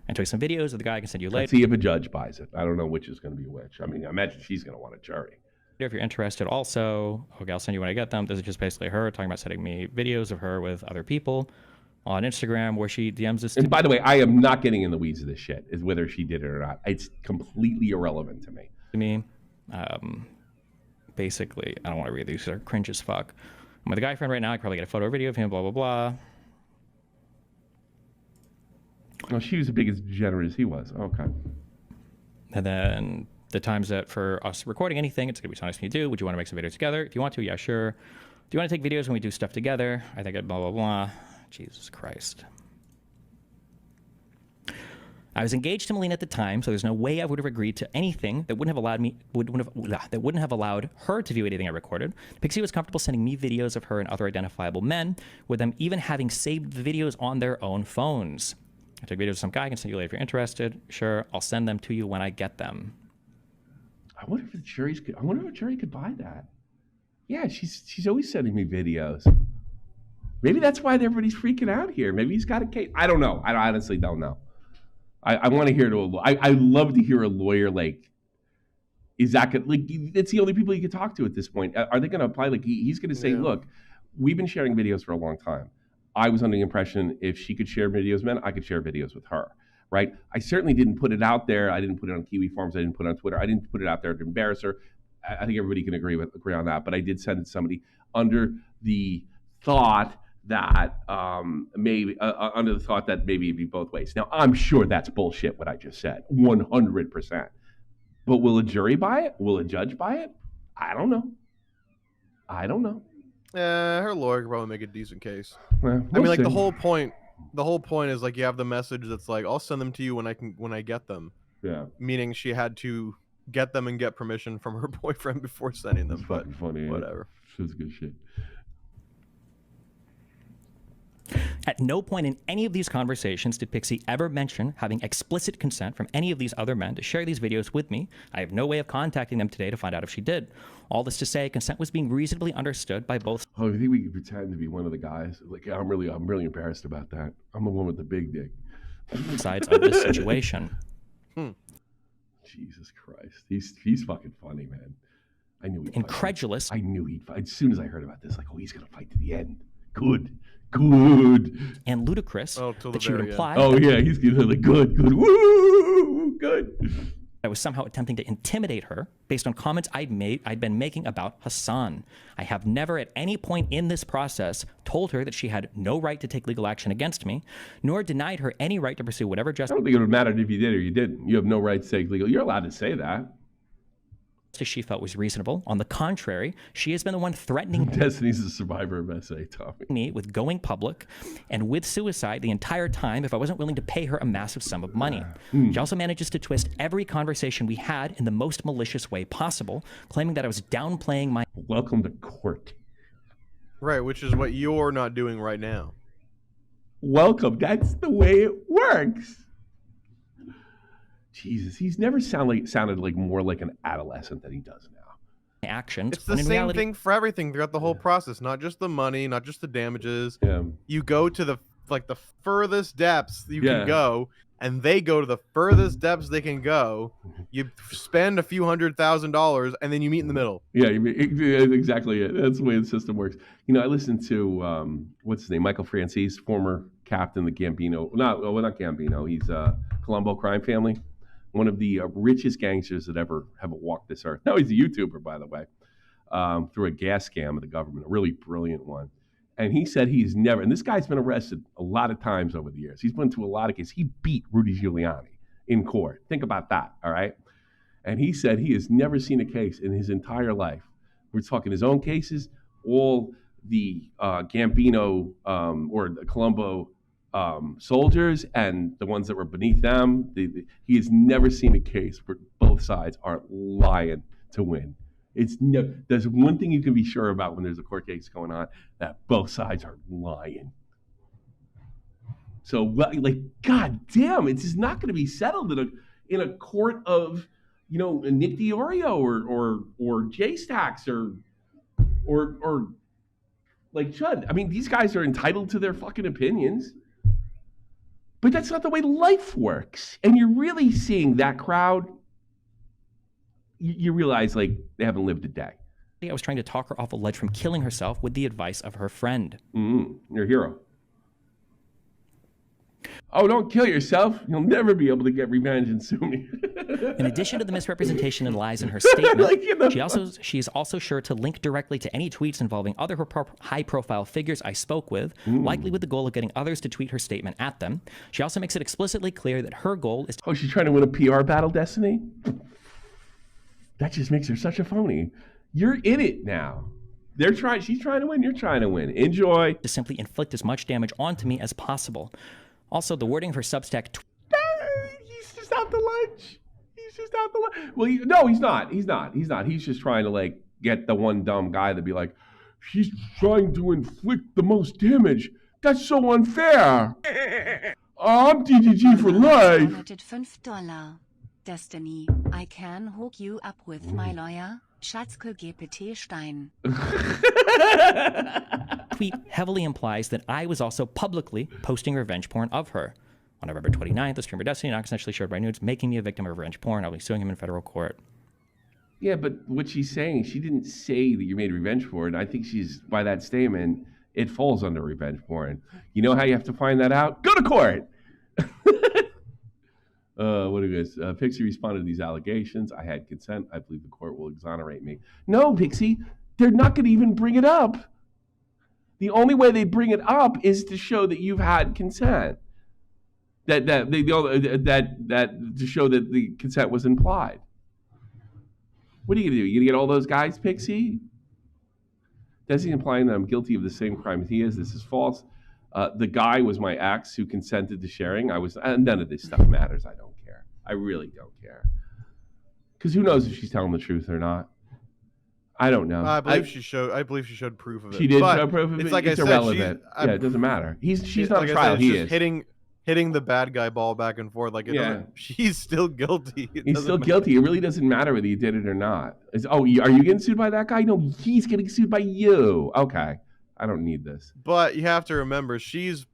I took some videos of the guy I can send you later. Let's see if a judge buys it. I don't know which is going to be which. I mean, I imagine she's going to want a jury. If you're interested also, okay, I'll send you when I get them. This is just basically her talking about sending me videos of her with other people on Instagram where she DMs this. And by the way, I am not getting in the weeds of this shit, is whether she did it or not. It's completely irrelevant to me. Basically, I don't want to read these. They're cringe as fuck. I'm with a guy friend right now. I can probably get a photo or video of him, blah, blah, blah. No, she was as big as degenerate as he was. Okay. And then the times that for us recording anything, it's going to be something you do. Would you want to make some videos together? If you want to, yeah, sure. Do you want to take videos when we do stuff together? I think blah, blah, blah. Jesus Christ. I was engaged to Melina at the time, so there's no way I would have agreed to anything that wouldn't have allowed her to view anything I recorded. Pixie was comfortable sending me videos of her and other identifiable men, with them even having saved the videos on their own phones. I took videos of some guy. I can send you later if you're interested. Sure, I'll send them to you when I get them. I wonder if a jury could buy that. Yeah, she's always sending me videos. Maybe that's why everybody's freaking out here. Maybe he's got a case. I don't know. I honestly don't know. I want to hear I love to hear a lawyer like, is that good? Like, it's the only people you can talk to at this point. Are they going to apply? Like, he's going to say, look, we've been sharing videos for a long time. I was under the impression if she could share videos, man, I could share videos with her. Right? I certainly didn't put it out there. I didn't put it on Kiwi Farms. I didn't put it on Twitter. I didn't put it out there to embarrass her. I think everybody can agree on that. But I did send it to somebody under the thought that maybe it'd be both ways. Now, I'm sure that's bullshit what I just said, 100%. But will a jury buy it? Will a judge buy it? I don't know. Her lawyer could probably make a decent case. Well, I mean, like the whole point is like you have the message that's like, I'll send them to you when I get them. Yeah. Meaning she had to get them and get permission from her boyfriend before sending them. But funny. Whatever. That's good shit. At no point in any of these conversations did Pixie ever mention having explicit consent from any of these other men to share these videos with me. I have no way of contacting them today to find out if she did. All this to say, consent was being reasonably understood by both. Oh, I think we could pretend to be one of the guys. Like, I'm really embarrassed about that. I'm the one with the big dick. Sides of this situation. Jesus Christ, he's fucking funny, man. I knew he'd incredulous. I knew he'd fight. As soon as I heard about this, like, oh, he's gonna fight to the end. Good. And ludicrous that she would imply. Oh yeah, he's gonna like good. Woo, good. I was somehow attempting to intimidate her based on comments I'd been making about Hassan. I have never at any point in this process told her that she had no right to take legal action against me, nor denied her any right to pursue whatever justice. I don't think it would matter if you did or you didn't. You have no right to take legal. You're allowed to say that. She felt was reasonable. On the contrary, she has been the one threatening Destiny's a survivor of SA, Tommy. Me with going public and with suicide the entire time if I wasn't willing to pay her a massive sum of money. She also manages to twist every conversation we had in the most malicious way possible, claiming that I was downplaying my... Welcome to court. Right, which is what you're not doing right now. Welcome. That's the way it works. Jesus, he's never sounded like more like an adolescent than he does now. Actions. It's the same thing for everything throughout the whole process, not just the money, not just the damages. Yeah. You go to the furthest depths you can go, and they go to the furthest depths they can go. You spend a few $100,000, and then you meet in the middle. Yeah, exactly it. That's the way the system works. You know, I listened to what's his name, Michael Francis, former captain of the Gambino. Not Gambino. He's Colombo crime family. One of the richest gangsters that ever have walked this earth. Now he's a YouTuber, by the way, through a gas scam of the government, a really brilliant one. And he said he's never, and this guy's been arrested a lot of times over the years. He's been to a lot of cases. He beat Rudy Giuliani in court. Think about that, all right? And he said he has never seen a case in his entire life. We're talking his own cases, all the Gambino or the Colombo soldiers and the ones that were beneath them. He has never seen a case where both sides are lying to win. There's one thing you can be sure about when there's a court case going on, that both sides are lying. So, like, God damn, it's just not going to be settled in a court of, you know, Nick DiOrio or J Stacks or like Chud. I mean, these guys are entitled to their fucking opinions. But that's not the way life works. And you're really seeing that crowd, you realize, like, they haven't lived a day. I was trying to talk her off a ledge from killing herself with the advice of her friend. Your hero. Oh, don't kill yourself. You'll never be able to get revenge and sue me. In addition to the misrepresentation and lies in her statement, like, she is also sure to link directly to any tweets involving other high-profile figures I spoke with, likely with the goal of getting others to tweet her statement at them. She also makes it explicitly clear that her goal is... Oh, she's trying to win a PR battle, Destiny? That just makes her such a phony. You're in it now. She's trying to win, you're trying to win. Enjoy. To simply inflict as much damage onto me as possible. Also, the wording of her Substack... He's just out to lunch. Well, no, he's not. He's just trying to, like, get the one dumb guy to be like, she's trying to inflict the most damage. That's so unfair. I'm DDG for life. $5 Destiny, I can hook you up with my lawyer, Schatzke GPT Stein. Tweet heavily implies that I was also publicly posting revenge porn of her. On November 29th, the streamer Destiny accidentally shared my nudes, making me a victim of revenge porn. I'll be suing him in federal court. Yeah, but what she's saying, she didn't say that you made revenge porn. I think she's, by that statement, it falls under revenge porn. You know how you have to find that out? Go to court! What do you guys? Pixie responded to these allegations. I had consent. I believe the court will exonerate me. No, Pixie, they're not going to even bring it up. The only way they bring it up is to show that you've had consent. That to show that the consent was implied. What are you going to do? You going to get all those guys, Pixie? Desi's implying that I'm guilty of the same crime as he is. This is false. The guy was my ex who consented to sharing. None of this stuff matters. I don't care. I really don't care. Because who knows if she's telling the truth or not. I don't know. I believe she showed proof of it. She did show proof of it. It's irrelevant. Yeah, it doesn't matter. She's not on trial. He is hitting the bad guy ball back and forth. Like, she's still guilty. He's still guilty. It really doesn't matter whether you did it or not. Are you getting sued by that guy? No, he's getting sued by you. Okay, I don't need this. But you have to remember, she's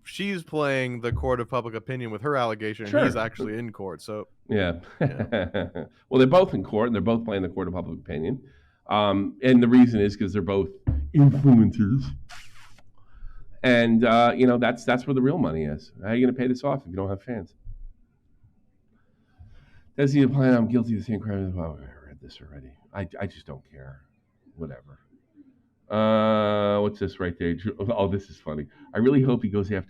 playing the court of public opinion with her allegation. Sure. And he's actually in court. So yeah. Well, they're both in court, and they're both playing the court of public opinion. And the reason is because they're both influencers. And, that's where the real money is. How are you going to pay this off if you don't have fans? Does he plan I'm guilty of the same crime? Well, I read this already. I just don't care. Whatever. What's this right there? Oh, this is funny. I really hope he goes after.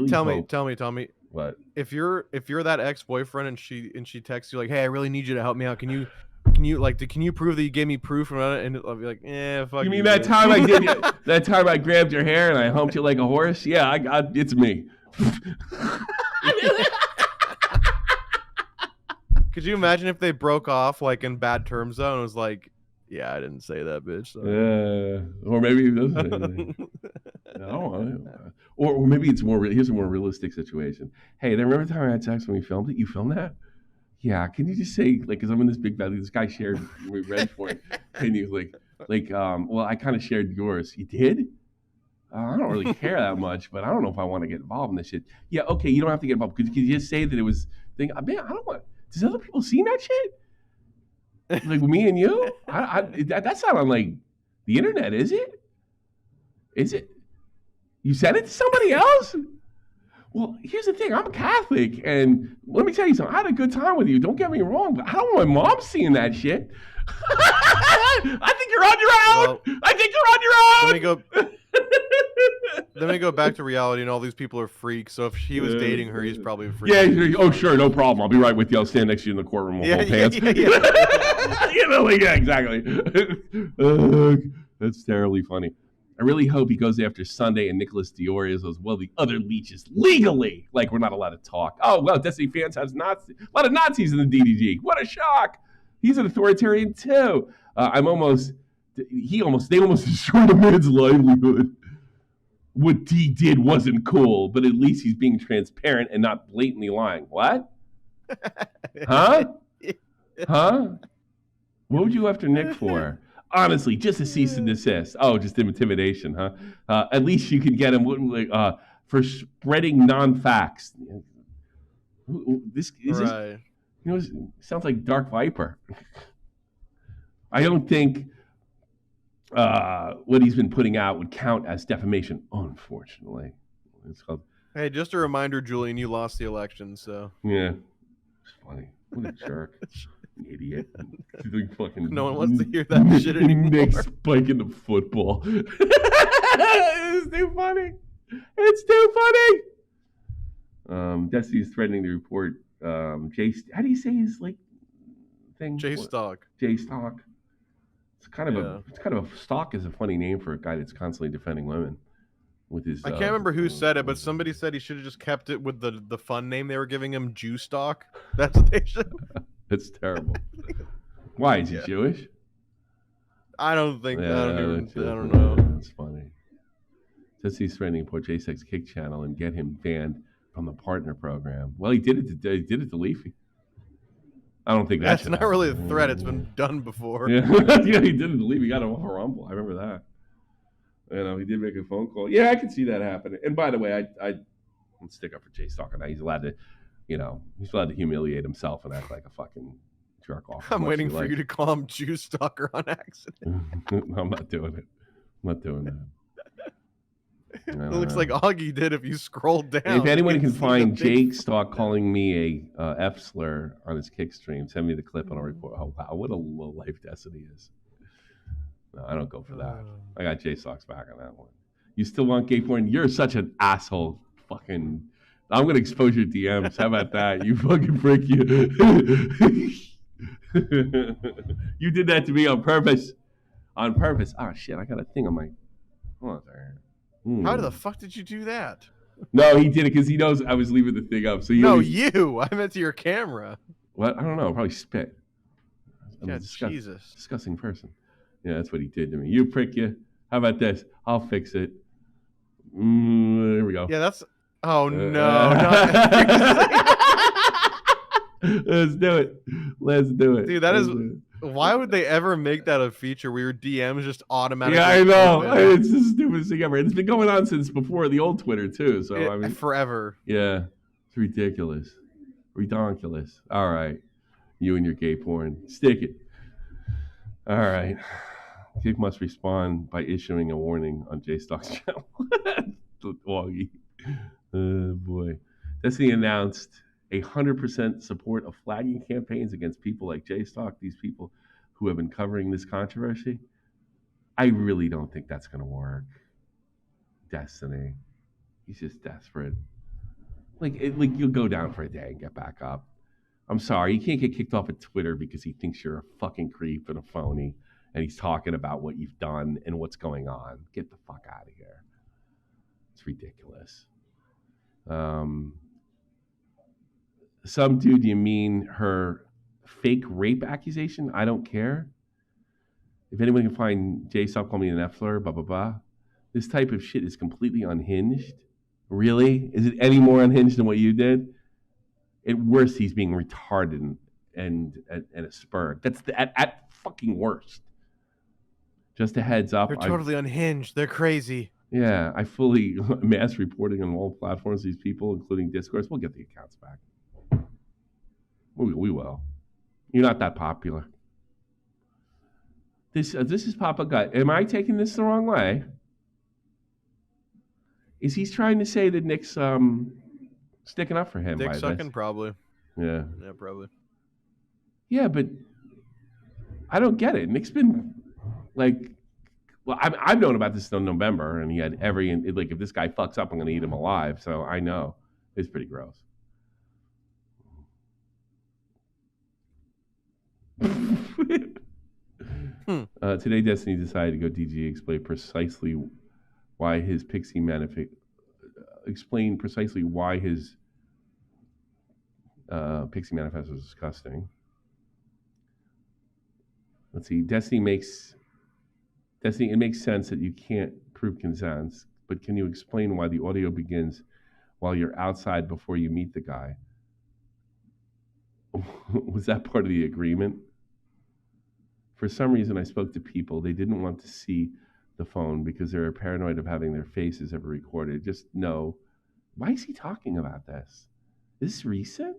Tell me. What? If you're that ex-boyfriend and she texts you like, hey, I really need you to help me out. Can you prove that you gave me proof? And I'll be like, fuck you. Mean that time I did that time I grabbed your hair and I humped you like a horse? Yeah, it's me. Could you imagine if they broke off like in bad terms though, and it was like, yeah, I didn't say that, bitch. So. Or maybe he doesn't say anything. Or maybe it's here's a more realistic situation. Hey, remember the time I had sex when we filmed it? You filmed that? Yeah, can you just say, like, because I'm in this big valley, this guy shared, we read for it, and he was well, I kind of shared yours. You did? I don't really care that much, but I don't know if I want to get involved in this shit. Yeah, okay, you don't have to get involved. Could you just say that it was, man, I don't want, does other people see that shit? Like, me and you? That's not on, like, the internet, is it? Is it? You sent it to somebody else? Well, here's the thing. I'm Catholic, and let me tell you something. I had a good time with you. Don't get me wrong, but I don't want my mom seeing that shit. I think you're on your own. Well, I think you're on your own. Let me go back to reality, and all these people are freaks. So if he was dating her, he's probably a freak. Yeah. Oh, sure, no problem. I'll be right with you. I'll stand next to you in the courtroom with full pants. Yeah, exactly. That's terribly funny. I really hope he goes after Sunday and Nicholas Diori as well the other leeches legally. Like, we're not allowed to talk. Oh, well, Destiny fans has a lot of Nazis in the DDG. What a shock. He's an authoritarian too. They almost destroyed a man's livelihood. What he did wasn't cool, but at least he's being transparent and not blatantly lying. What? Huh? What would you after Nick for? Honestly, just a cease and desist. Oh, just intimidation, huh? At least you could get him for spreading non-facts. This sounds like Dark Viper. I don't think what he's been putting out would count as defamation, unfortunately. It's called. Hey, just a reminder, Julian, you lost the election, so. Yeah, it's funny. What a jerk. Idiot. Fucking no one wants to hear that shit anymore. Nick spiking the football. It's too funny. It's too funny. Destiny's threatening to report Jay. How do you say his thing? Jay Stock. Jay Stock. It's kind of a Stock is a funny name for a guy that's constantly defending women. With his, I can't remember who said it, but somebody said he should have just kept it with the fun name they were giving him, Jew Stock. That's what they should. It's terrible. Why is he Jewish? I don't think. I don't know. That's funny. Says he's threatening to report J6 Kick Channel and get him banned from the partner program. Well, he did it to Leafy. I don't think that's not really a threat. It's been done before. Yeah, yeah, he did it to Leafy. He got him off a Rumble. I remember that. He did make a phone call. Yeah, I can see that happening. And by the way, I won't stick up for Jay Stock. Now he's allowed to. He's allowed to humiliate himself and act like a fucking jerk off. I'm waiting for you to call him Jew Stalker on accident. I'm not doing it. I'm not doing that. It looks like Augie did if you scroll down. If anyone can find Jake Stock calling me a F slur on his kick stream, send me the clip and I'll report. Oh, wow, what a low life Destiny is. No, I don't go for that. I got Jay Stock's back on that one. You still want gay porn? You're such an asshole. Fucking... I'm going to expose your DMs. How about that? You fucking prick, you. You did that to me on purpose. On purpose. Oh, shit. I got a thing on my... Hold on there. How the fuck did you do that? No, he did it because he knows I was leaving the thing up. So you. I meant to your camera. What? I don't know. Probably spit. Yeah, Jesus. Disgusting person. Yeah, that's what he did to me. You prick you. How about this? I'll fix it. There we go. Yeah, that's... Oh, no. Let's do it. Let's do it. Dude, that is... Why would they ever make that a feature where your DMs just automatically... Yeah, I know. It's the stupidest thing ever. It's been going on since before the old Twitter, too. So I mean, forever. Yeah. It's ridiculous. Redonkulous. All right. You and your gay porn. Stick it. All right. Kick must respond by issuing a warning on JStock's channel. Woggy. Oh, boy. Destiny announced 100% support of flagging campaigns against people like JStock, these people who have been covering this controversy. I really don't think that's going to work. Destiny. He's just desperate. Like you'll go down for a day and get back up. I'm sorry, you can't get kicked off of Twitter because he thinks you're a fucking creep and a phony, and he's talking about what you've done and what's going on. Get the fuck out of here. It's ridiculous. Some dude, you mean her fake rape accusation? I don't care. If anyone can find JStock, call me an F-slur, blah, blah, blah. This type of shit is completely unhinged. Really? Is it any more unhinged than what you did? At worst, he's being retarded and a spur. That's at fucking worst. Just a heads up. They're totally unhinged. They're crazy. Yeah, I fully mass reporting on all platforms, these people, including Discourse. We'll get the accounts back. We will. You're not that popular. This is Papa Gut. Am I taking this the wrong way? Is he trying to say that Nick's sticking up for him? Dick sucking, probably. Yeah. Yeah, probably. Yeah, but I don't get it. Nick's been like, well, I've known about this in November, and he had if this guy fucks up, I'm going to eat him alive. So I know it's pretty gross. Today, Destiny decided to go DG explain precisely why his Pixie Manifesto Pixie Manifesto is disgusting. Let's see. Destiny, it makes sense that you can't prove consent, but can you explain why the audio begins while you're outside before you meet the guy? Was that part of the agreement? For some reason, I spoke to people. They didn't want to see the phone because they're paranoid of having their faces ever recorded. Just know, why is he talking about this? Is this recent?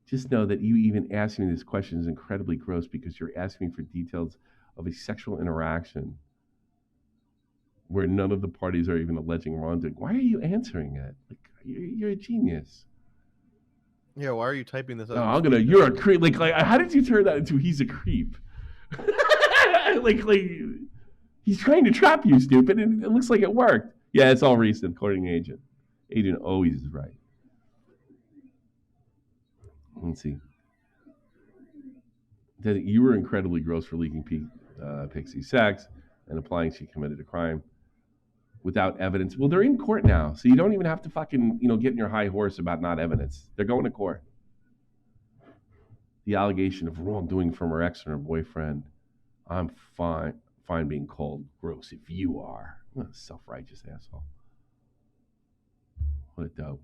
Just know that you even asking me this question is incredibly gross because you're asking for details of a sexual interaction where none of the parties are even alleging wrongdoing. Why are you answering it? Like, you're a genius. Yeah, why are you typing this out? Oh, you're a creep. Like, how did you turn that into he's a creep? like, he's trying to trap you, stupid, and it looks like it worked. Yeah, it's all recent, according to Agent. Agent always is right. Let's see. You were incredibly gross for leaking Pixie sex and implying she committed a crime without evidence. Well, they're in court now, so you don't even have to fucking, get in your high horse about not evidence. They're going to court. The allegation of wrongdoing from her ex and her boyfriend. I'm fine being called gross if you are. What a self-righteous asshole. What a dope.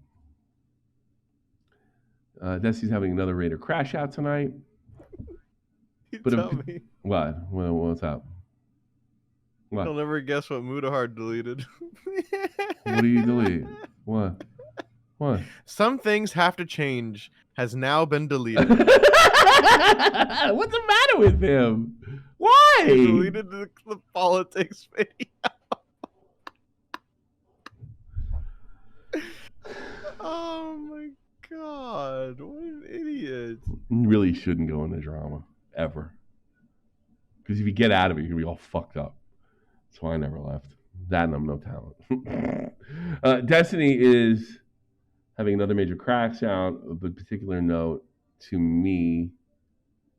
Destiny's having another Raider crash out tonight. Tell me. What? What's up? What? You'll never guess what Mudahar deleted. What do you delete? What? Some things have to change has now been deleted. What's the matter with him? Why? He deleted the politics video. Oh my God, what an idiot. You really shouldn't go into drama, ever. Because if you get out of it, you're going to be all fucked up. That's why I never left. That and I'm no talent. Destiny is having another major crash out. The particular note to me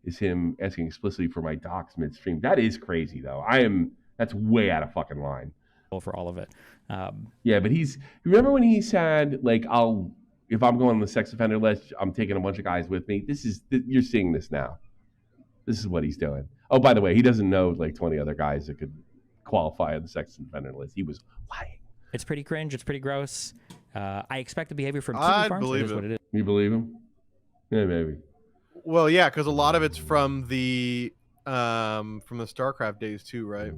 is him asking explicitly for my docs midstream. That is crazy, though. That's way out of fucking line. For all of it. Yeah, but remember when he said, like, if I'm going on the sex offender list, I'm taking a bunch of guys with me. You're seeing this now. This is what he's doing. Oh, by the way, he doesn't know like 20 other guys that could qualify on the sex offender list. He was lying. It's pretty cringe. It's pretty gross. I expect the behavior from Kiwi I Farms. believe It is what it is. You believe him? Yeah, maybe. Well, yeah, because a lot of it's from the StarCraft days too, right?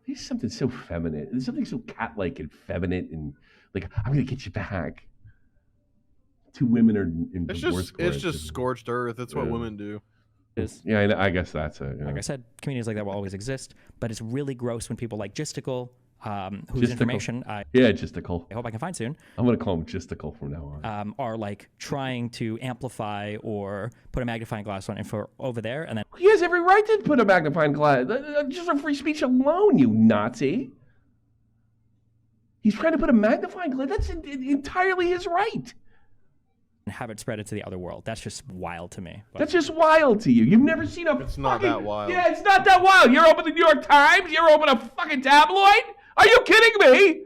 There's something so feminine. There's something so cat-like and feminine and like, I'm gonna get you back. Two women are in divorce court. It's just scorched earth. It's what women do. Yeah, I guess that's it. Like I said, communities like that will always exist, but it's really gross when people like Gisticle, whose information Gisticle. I hope I can find soon. I'm gonna call him Gisticle from now on. Are like trying to amplify or put a magnifying glass on info over there, and then he has every right to put a magnifying glass. Just for free speech alone, you Nazi. He's trying to put a magnifying glass. That's entirely his right. And have it spread into the other world. That's just wild to me. That's just wild to you. You've never seen a It's not that wild. Yeah, it's not that wild. You're open the New York Times? You're open a fucking tabloid? Are you kidding me?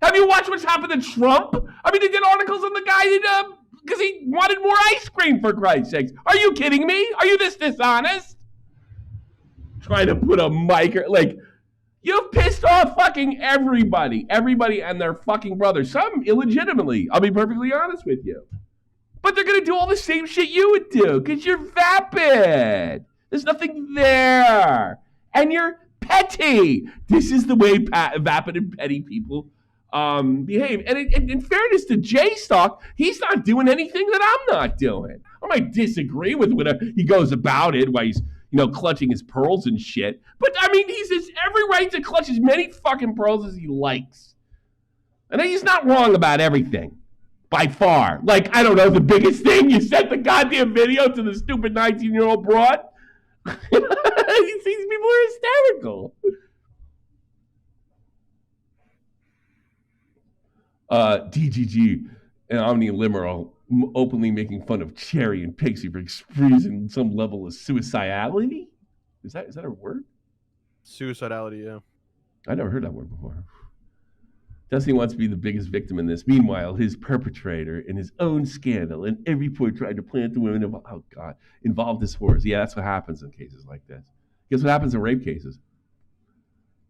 Have you watched what's happened to Trump? I mean, they did articles on the guy because he wanted more ice cream, for Christ's sakes. Are you kidding me? Are you this dishonest? Trying to put a mic, like, you've pissed off fucking everybody. Everybody and their fucking brothers. Some illegitimately. I'll be perfectly honest with you. But they're going to do all the same shit you would do because you're vapid. There's nothing there. And you're petty. This is the way vapid and petty people behave. And in fairness to J-Stock, he's not doing anything that I'm not doing. I might disagree with whatever he goes about it while he's clutching his pearls and shit. But, I mean, he's has every right to clutch as many fucking pearls as he likes. And he's not wrong about everything. By far. Like, I don't know, the biggest thing, you sent the goddamn video to the stupid 19-year-old broad. These people are hysterical. DGG and Omni Limmer are openly making fun of Cherry and Pixie for experiencing some level of suicidality. Is that a word? Suicidality, yeah. I never heard that word before. Destiny wants to be the biggest victim in this. Meanwhile, his perpetrator in his own scandal and every point tried to plant the women involved as whores. Yeah, that's what happens in cases like this. Guess what happens in rape cases?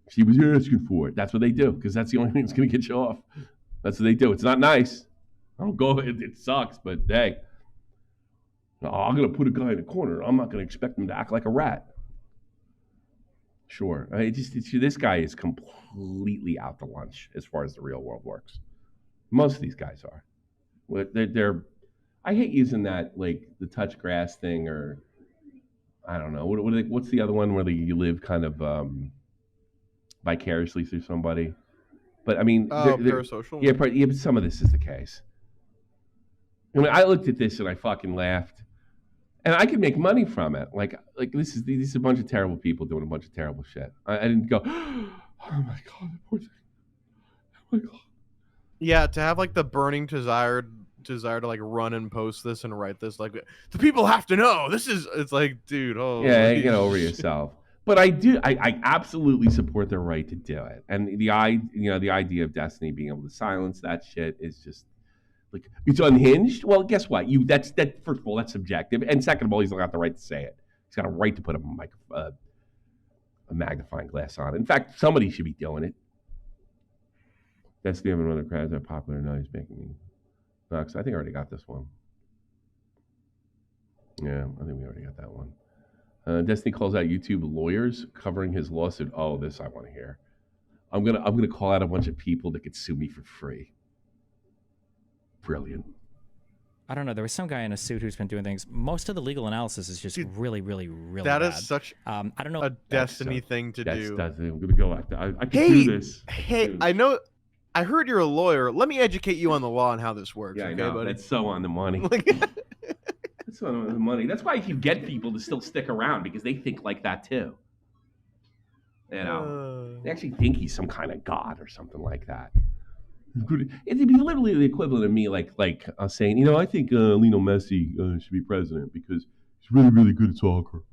She was asking for it. That's what they do because that's the only thing that's going to get you off. That's what they do. It's not nice. I don't go. It sucks, but hey, I'm going to put a guy in a corner. I'm not going to expect him to act like a rat. Sure. This guy is completely out to lunch as far as the real world works. Most of these guys are. I hate using that, like, the touch grass thing or, I don't know. What's the other one where you live kind of vicariously through somebody? But, I mean... parasocial? Yeah, but some of this is the case. I mean, I looked at this and I fucking laughed. And I could make money from it. Like this is a bunch of terrible people doing a bunch of terrible shit. I didn't go, oh my God, poor thing. Oh my God. Yeah, to have like the burning desire to like run and post this and write this, like the people have to know. It's like, dude, yeah, get over yourself. But I absolutely support their right to do it. And the idea of Destiny being able to silence that shit is just like, it's unhinged. Well, guess what? That first of all, that's subjective, and second of all, he's not got the right to say it. He's got a right to put a magnifying glass on it. In fact, somebody should be doing it. That's the other one of the crowds that are popular now. He's making me. No, I think I already got this one. Yeah, I think we already got that one. Destiny calls out YouTube lawyers covering his lawsuit. Oh, this I want to hear. I'm gonna call out a bunch of people that could sue me for free. Brilliant. I don't know. There was some guy in a suit who's been doing things. Most of the legal analysis is just really, really, really that bad. Is such I don't know a Destiny thing to do. I'm gonna go after. I can do this. Hey, I know. I heard you're a lawyer. Let me educate you on the law and how this works. Yeah, okay, I know. buddy? That's so on the money. That's so on the money. That's why you get people to still stick around because they think like that too. They actually think he's some kind of god or something like that. It'd be literally the equivalent of me, like saying, I think Lionel Messi should be president because he's really, really good at soccer.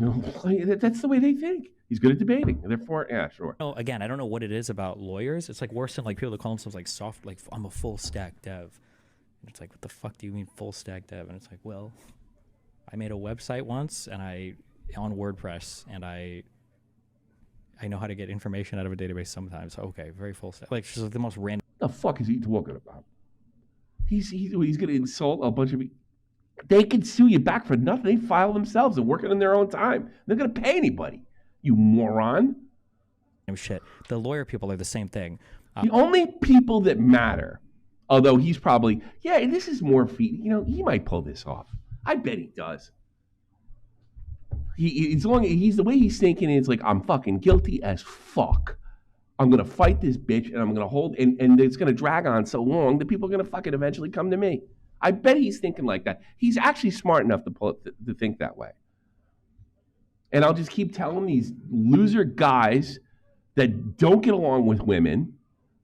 That's the way they think. He's good at debating. Therefore, yeah, sure. No, again, I don't know what it is about lawyers. It's like worse than like people that call themselves like soft, like I'm a full stack dev. And it's like, what the fuck do you mean full stack dev? And it's like, well, I made a website once on WordPress, and I know how to get information out of a database sometimes. Okay, very full set. Like, just the most random. The fuck is he talking about? He's going to insult a bunch of people. They can sue you back for nothing. They file themselves and work it in their own time. They're going to pay anybody. You moron. Shit. The lawyer people are the same thing. The only people that matter, although he's probably, this is more feet. He might pull this off. I bet he does. As long as he's the way he's thinking is like, I'm fucking guilty as fuck. I'm gonna fight this bitch, and I'm gonna hold, and it's gonna drag on so long that people are gonna fucking eventually come to me. I bet he's thinking like that. He's actually smart enough to think that way. And I'll just keep telling these loser guys that don't get along with women,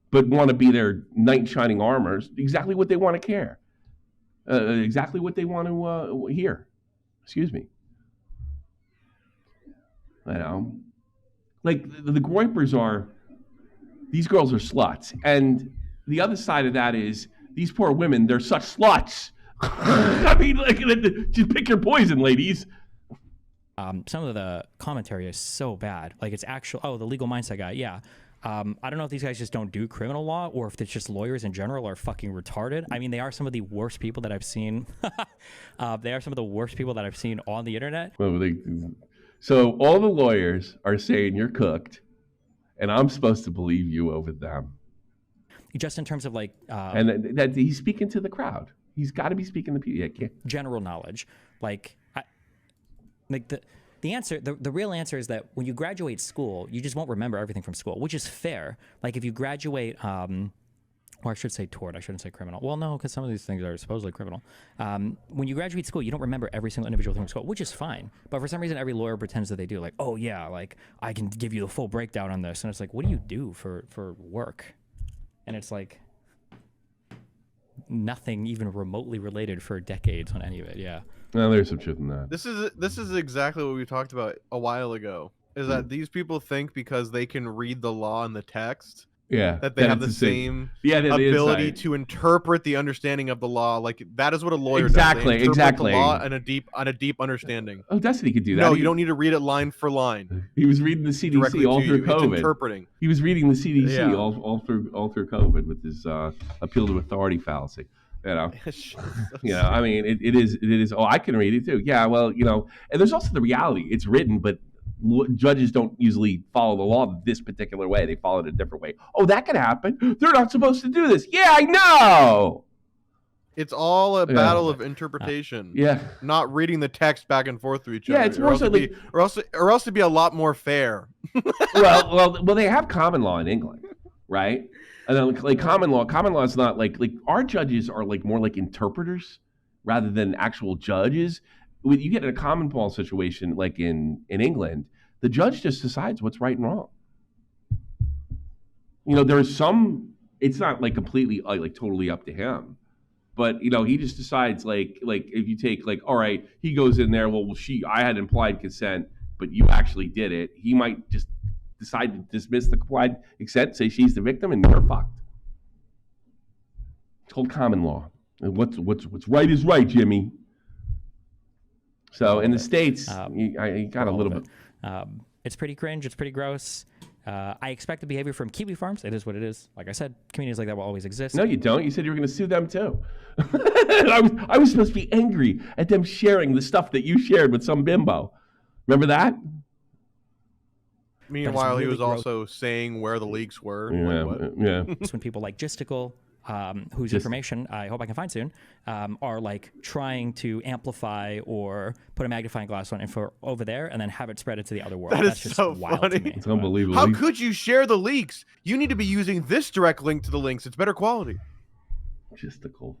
but want to be their knight in shining armors, exactly what they want to care. Exactly what they want to hear. Excuse me. Like the groypers are, these girls are sluts. And the other side of that is, these poor women, they're such sluts. I mean, like, just pick your poison, ladies. Some of the commentary is so bad. Like, it's actual, the legal mindset guy, yeah. I don't know if these guys just don't do criminal law, or if it's just lawyers in general are fucking retarded. I mean, they are some of the worst people that I've seen. They are some of the worst people that I've seen on the internet. So all the lawyers are saying you're cooked, and I'm supposed to believe you over them. Just in terms of like... and that he's speaking to the crowd. He's got to be speaking to people. Yeah, general knowledge. The answer, the real answer is that when you graduate school, you just won't remember everything from school, which is fair. Like if you graduate, or I should say tort, I shouldn't say criminal. Well, no, because some of these things are supposedly criminal. When you graduate school, you don't remember every single individual thing from school, which is fine. But for some reason, every lawyer pretends that they do. Like, oh yeah, like I can give you the full breakdown on this. And it's like, what do you do for work? And it's like nothing even remotely related for decades on any of it. Yeah. No, there's some truth in that. This is exactly what we talked about a while ago. Is that these people think because they can read the law in the text, that they have the same ability to interpret the understanding of the law. Like that is what a lawyer does. They interpret the law on a deep understanding. Oh, Destiny could do that. No, you don't need to read it line for line. He was reading the CDC all through COVID. It's interpreting. He was reading the CDC all through COVID with his appeal to authority fallacy. I mean, it is. Oh, I can read it too. Yeah, well, and there's also the reality. It's written, but judges don't usually follow the law this particular way. They follow it a different way. Oh, that could happen. They're not supposed to do this. Yeah, I know. It's all a battle of interpretation. Not reading the text back and forth to each other. Yeah, it's more so like, or else it'd be a lot more fair. well, they have common law in England, right? And then like common law is not like our judges are like more like interpreters rather than actual judges. When you get in a common law situation like in England, the judge just decides what's right and wrong. There's some, it's not like completely like totally up to him, but he just decides like if you take like, all right, he goes in there, well I had implied consent, but you actually did it. He might just decide to dismiss the implied consent, say she's the victim, and you're fucked. It's called common law. And what's right is right, Jimmy. So in the States, I got a little bit. It's pretty cringe. It's pretty gross. I expect the behavior from Kiwi farms. It is what it is. Like I said, communities like that will always exist. No, you don't. You said you were going to sue them too. I was supposed to be angry at them sharing the stuff that you shared with some bimbo. Remember that? Meanwhile, really he was also saying where the leaks were. Yeah. It's when people like Gisticle, whose information I hope I can find soon, are like trying to amplify or put a magnifying glass on info over there and then have it spread into the other world. That's just so wild funny. To me. It's unbelievable. How could you share the leaks? You need to be using this direct link to the links. It's better quality. Gisticle.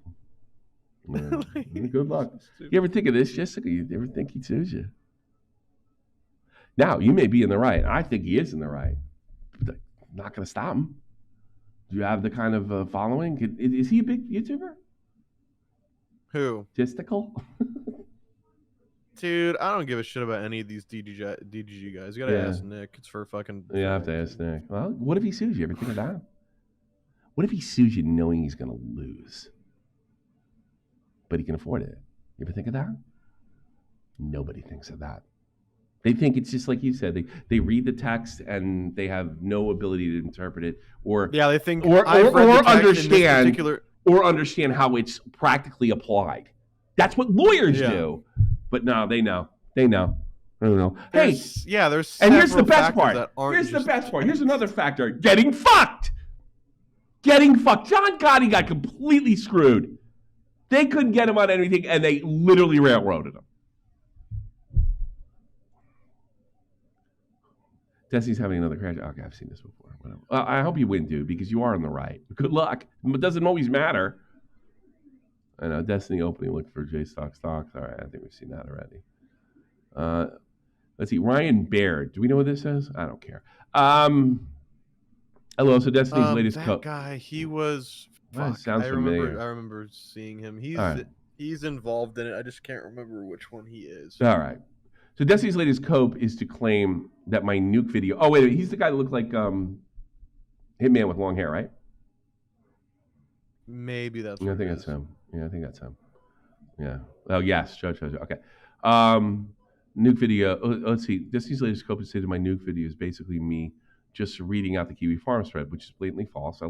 Good luck. You ever think of this, Jessica? You ever think he sues you? Now, you may be in the right. I think he is in the right. But I'm not going to stop him. Do you have the kind of following? Is he a big YouTuber? Who? Gisticle? Dude, I don't give a shit about any of these DGG guys. You got to ask Nick. It's for fucking... Yeah, I have to ask Nick. Well, what if he sues you? Ever think of that? What if he sues you knowing he's going to lose? But he can afford it. You ever think of that? Nobody thinks of that. They think it's just like you said. They read the text and they have no ability to interpret it, or they think or understand how it's practically applied. That's what lawyers do. But no, they know. I don't know. There's and here's the best part. Here's another factor: getting fucked. John Gotti got completely screwed. They couldn't get him on anything, and they literally railroaded him. Destiny's having another crash. Okay, I've seen this before. Whatever. I hope you win, dude, because you are in the right. Good luck. It doesn't always matter. I know. Destiny opening. Look for J-Stocks. All right, I think we've seen that already. Let's see. Ryan Baird. Do we know what this is? I don't care. Hello. So Destiny's latest that guy. He was. Sounds familiar. I remember seeing him. He's involved in it. I just can't remember which one he is. All right. So Destiny's latest cope is to claim that my nuke video. Oh wait, he's the guy that looked like Hitman with long hair, right? Maybe that's. I think that's him. Yeah, I think that's him. Yeah. Oh yes, Judge. Okay. Nuke video. Let's see. Destiny's latest cope is to say that my nuke video is basically me just reading out the Kiwi Farms thread, which is blatantly false.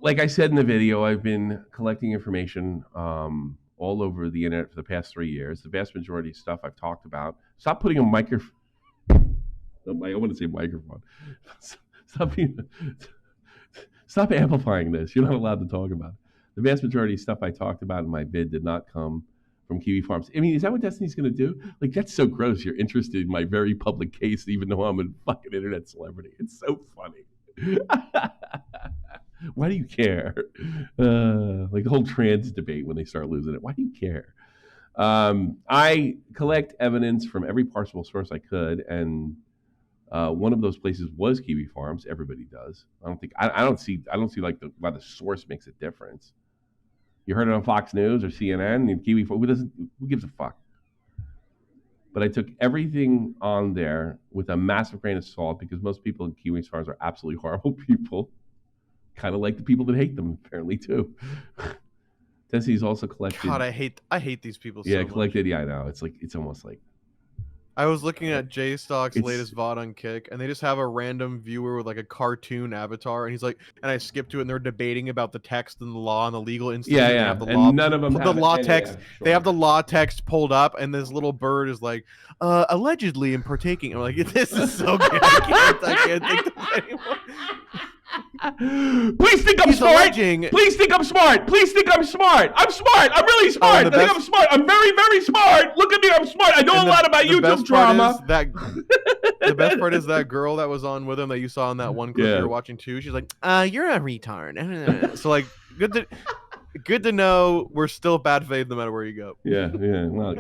Like I said in the video, I've been collecting information all over the internet for the past 3 years. The vast majority of stuff I've talked about. Stop putting a microphone. I want to say microphone. Stop amplifying this. You're not allowed to talk about it. The vast majority of stuff I talked about in my vid did not come from Kiwi Farms. I mean, is that what Destiny's going to do? Like, that's so gross. You're interested in my very public case, even though I'm a fucking internet celebrity. It's so funny. Why do you care? Like the whole trans debate when they start losing it. Why do you care? I collect evidence from every possible source I could, and one of those places was Kiwi Farms. Everybody does. I don't see like why the source makes a difference. You heard it on Fox News or CNN and Kiwi Farms. Who gives a fuck? But I took everything on there with a massive grain of salt because most people in Kiwi Farms are absolutely horrible people. Kind of like the people that hate them, apparently, too. Destiny's also collected. God, I hate these people so much. Collected. Yeah, I know. It's almost like. I was looking at J-Stock's latest VOD on Kick, and they just have a random viewer with like a cartoon avatar, and he's like, and I skipped to it, and they're debating about the text and the law and the legal institute. Yeah. And none of them have the law text. Yeah, sure. They have the law text pulled up, and this little bird is like, allegedly in partaking. I'm like, this is so good. I can't think of this anymore. Please think I'm smart. Please think I'm smart. Please think I'm smart. I'm smart. I'm really smart. I think I'm smart. I'm very, very smart. Look at me. I'm smart. I know a lot about YouTube drama. The best part is that girl that was on with him that you saw in that one clip you were watching too. She's like, you're a retard. So like, good to know we're still bad faith no matter where you go. Yeah. Well,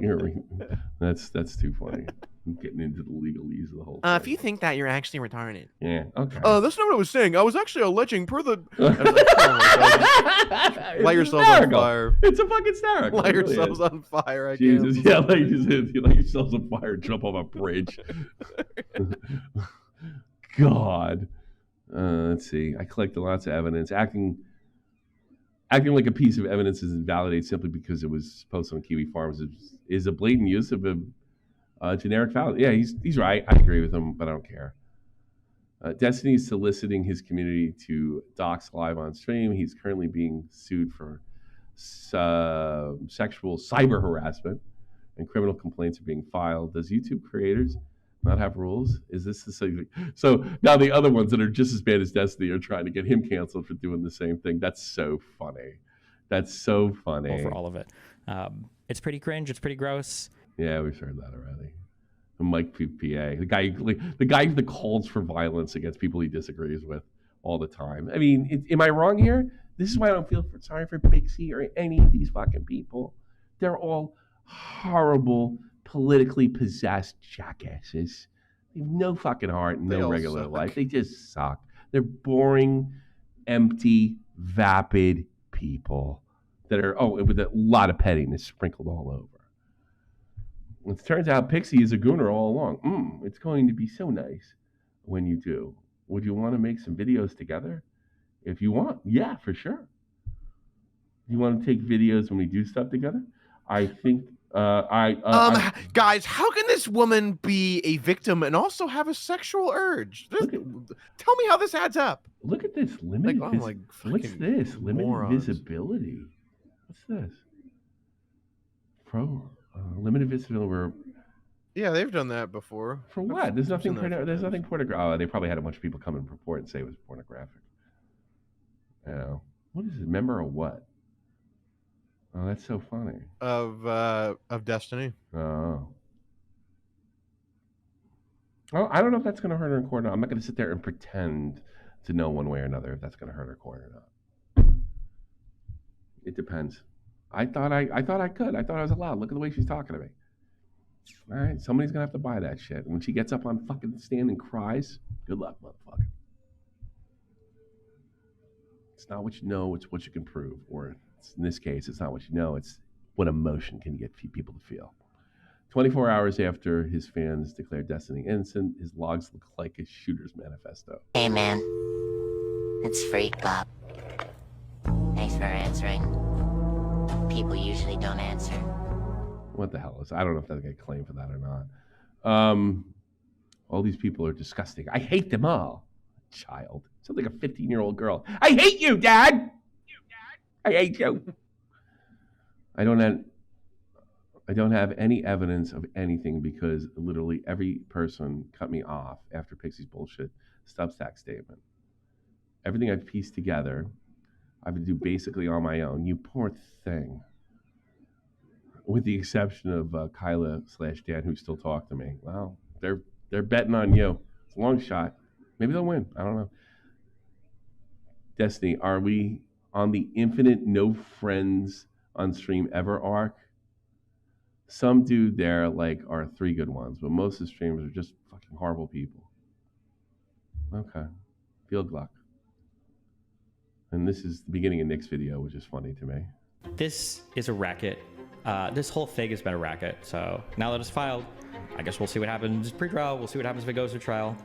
that's too funny. I'm getting into the legalese of the whole thing. If you think that, you're actually retarded. Yeah, okay. That's not what I was saying. I was actually alleging per the... Light yourselves on fire. It's a fucking hysterical. Light yourselves on fire. Jesus, yeah, light yourselves on fire, jump off a bridge. God. Let's see. I collected lots of evidence. Acting like a piece of evidence is invalidated simply because it was posted on Kiwi Farms is a blatant use of a generic valid. Yeah, he's right. I agree with him, but I don't care. Destiny's soliciting his community to dox live on stream. He's currently being sued for sexual cyber harassment, and criminal complaints are being filed. Does YouTube creators not have rules? Is this the same thing? So now the other ones that are just as bad as Destiny are trying to get him canceled for doing the same thing. That's so funny. Well, for all of it. It's pretty cringe. It's pretty gross. Yeah, we've heard that already. Mike PA, the guy that calls for violence against people he disagrees with all the time. I mean, am I wrong here? This is why I don't feel sorry for Pixie or any of these fucking people. They're all horrible, politically possessed jackasses. They have no fucking heart and no regular life. They just suck. They're boring, empty, vapid people that are, with a lot of pettiness sprinkled all over. It turns out Pixie is a gooner all along. It's going to be so nice when you do. Would you want to make some videos together? If you want, yeah, for sure. You want to take videos when we do stuff together? I think Guys, how can this woman be a victim and also have a sexual urge? Tell me how this adds up. Look at this limited. What's this? Limited visibility. What's this? Limited visibility. Yeah, they've done that before. For what? There's nothing pornographic. Oh, they probably had a bunch of people come and report and say it was pornographic. What is it? Member of what? Oh, that's so funny. Of Destiny. Oh. Well, I don't know if that's going to hurt her in court or not. I'm not going to sit there and pretend to know one way or another if that's going to hurt her court or not. It depends. I thought I could. I thought I was allowed. Look at the way she's talking to me. All right, somebody's going to have to buy that shit. When she gets up on fucking stand and cries, good luck, motherfucker. It's not what you know, it's what you can prove. Or in this case, it's not what you know, it's what emotion can get people to feel. 24 hours after his fans declared Destiny innocent, his logs look like a shooter's manifesto. Hey man, it's Freak Bob. Thanks for answering. People usually don't answer. What the hell is? I don't know if they'll get claimed for that or not. All these people are disgusting. I hate them all. Child. Sounds like a 15-year-old girl. I hate you, Dad! I hate you. I don't have any evidence of anything because literally every person cut me off after Pixie's bullshit Substack statement. Everything I've pieced together, I would do basically on my own. You poor thing. With the exception of Kyla/Dan, who still talk to me. Well, they're betting on you. It's a long shot. Maybe they'll win. I don't know. Destiny, are we on the infinite no friends on stream ever arc? Some dude there are 3 good ones, but most of the streamers are just fucking horrible people. Okay. Field luck. And this is the beginning of Nick's video, which is funny to me. This is a racket. This whole thing has been a racket. So now that it's filed, I guess we'll see what happens pre-trial. We'll see what happens if it goes to trial.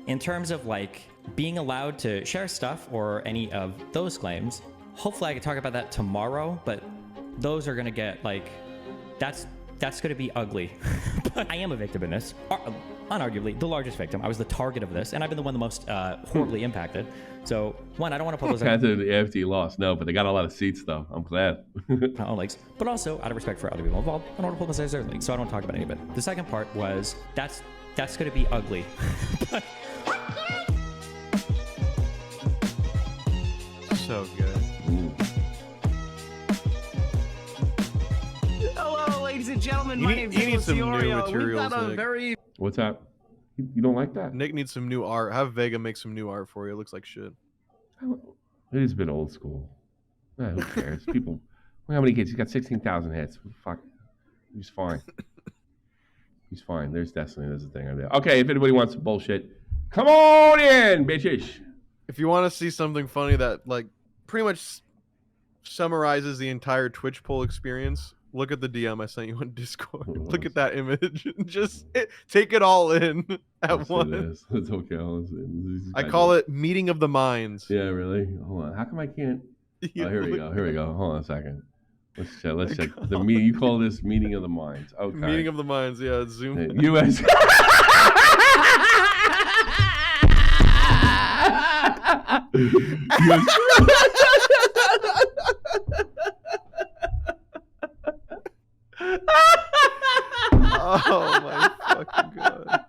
In terms of being allowed to share stuff or any of those claims, hopefully I can talk about that tomorrow, but those are going to get that's going to be ugly. But I am a victim in this. Unarguably, the largest victim. I was the target of this, and I've been the one the most horribly impacted. So, one, I don't want to publicize... After the AFT lost. No, but they got a lot of seats, though. I'm glad. But also, out of respect for other people involved, I don't want to publicize their leaks, so I don't talk about any of it. The second part was, that's going to be ugly. But... So good. Hello, ladies and gentlemen. My name is need some new Fiorio. materials, We've got a very... What's that? You don't like that? Nick needs some new art. Have Vega make some new art for you. It looks like shit. It is a bit old school. Who cares? People... How many kids? He's got 16,000 hits. Fuck. He's fine. He's fine. There's Destiny. There's the thing right there. Okay, if anybody wants some bullshit, come on in, bitches. If you want to see something funny that pretty much summarizes the entire Twitch poll experience, look at the DM I sent you on Discord. Look at that image and just take it all in at once. It's okay. I call it meeting of the minds. Yeah, really? Hold on. How come I can't? Oh, here we go. Here we go. Hold on a second. Let's check. You call this meeting of the minds. Okay. Meeting of the minds. Yeah, Zoom. U.S. Oh my fucking god.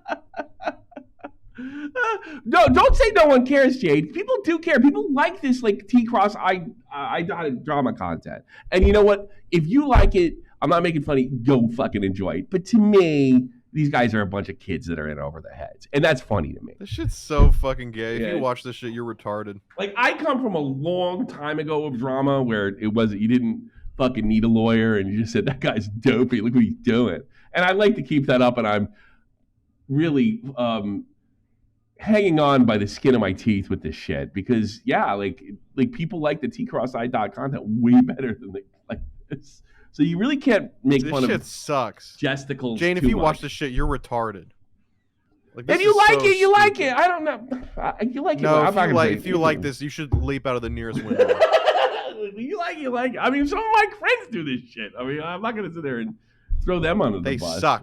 No, don't say no one cares, Jade. People do care. People like this T-Cross I dotted drama content. And you know what? If you like it, I'm not making fun of you, go fucking enjoy it. But to me, these guys are a bunch of kids that are in over their heads. And that's funny to me. This shit's so fucking gay. Yeah. If you watch this shit, you're retarded. I come from a long time ago of drama where it wasn't, you didn't fucking need a lawyer and you just said, that guy's dopey, look what he's doing. And I like to keep that up, and I'm really hanging on by the skin of my teeth with this shit because, yeah, people like the T-Cross-I dot content way better than this. So you really can't make fun of this shit sucks. Gesticles. Jane, if you watch this shit, you're retarded. If you like it, you like it. I don't know. You like it. No, if you like this, you should leap out of the nearest window. You like. I mean, some of my friends do this shit. I mean, I'm not gonna sit there and throw them under the bus. They suck.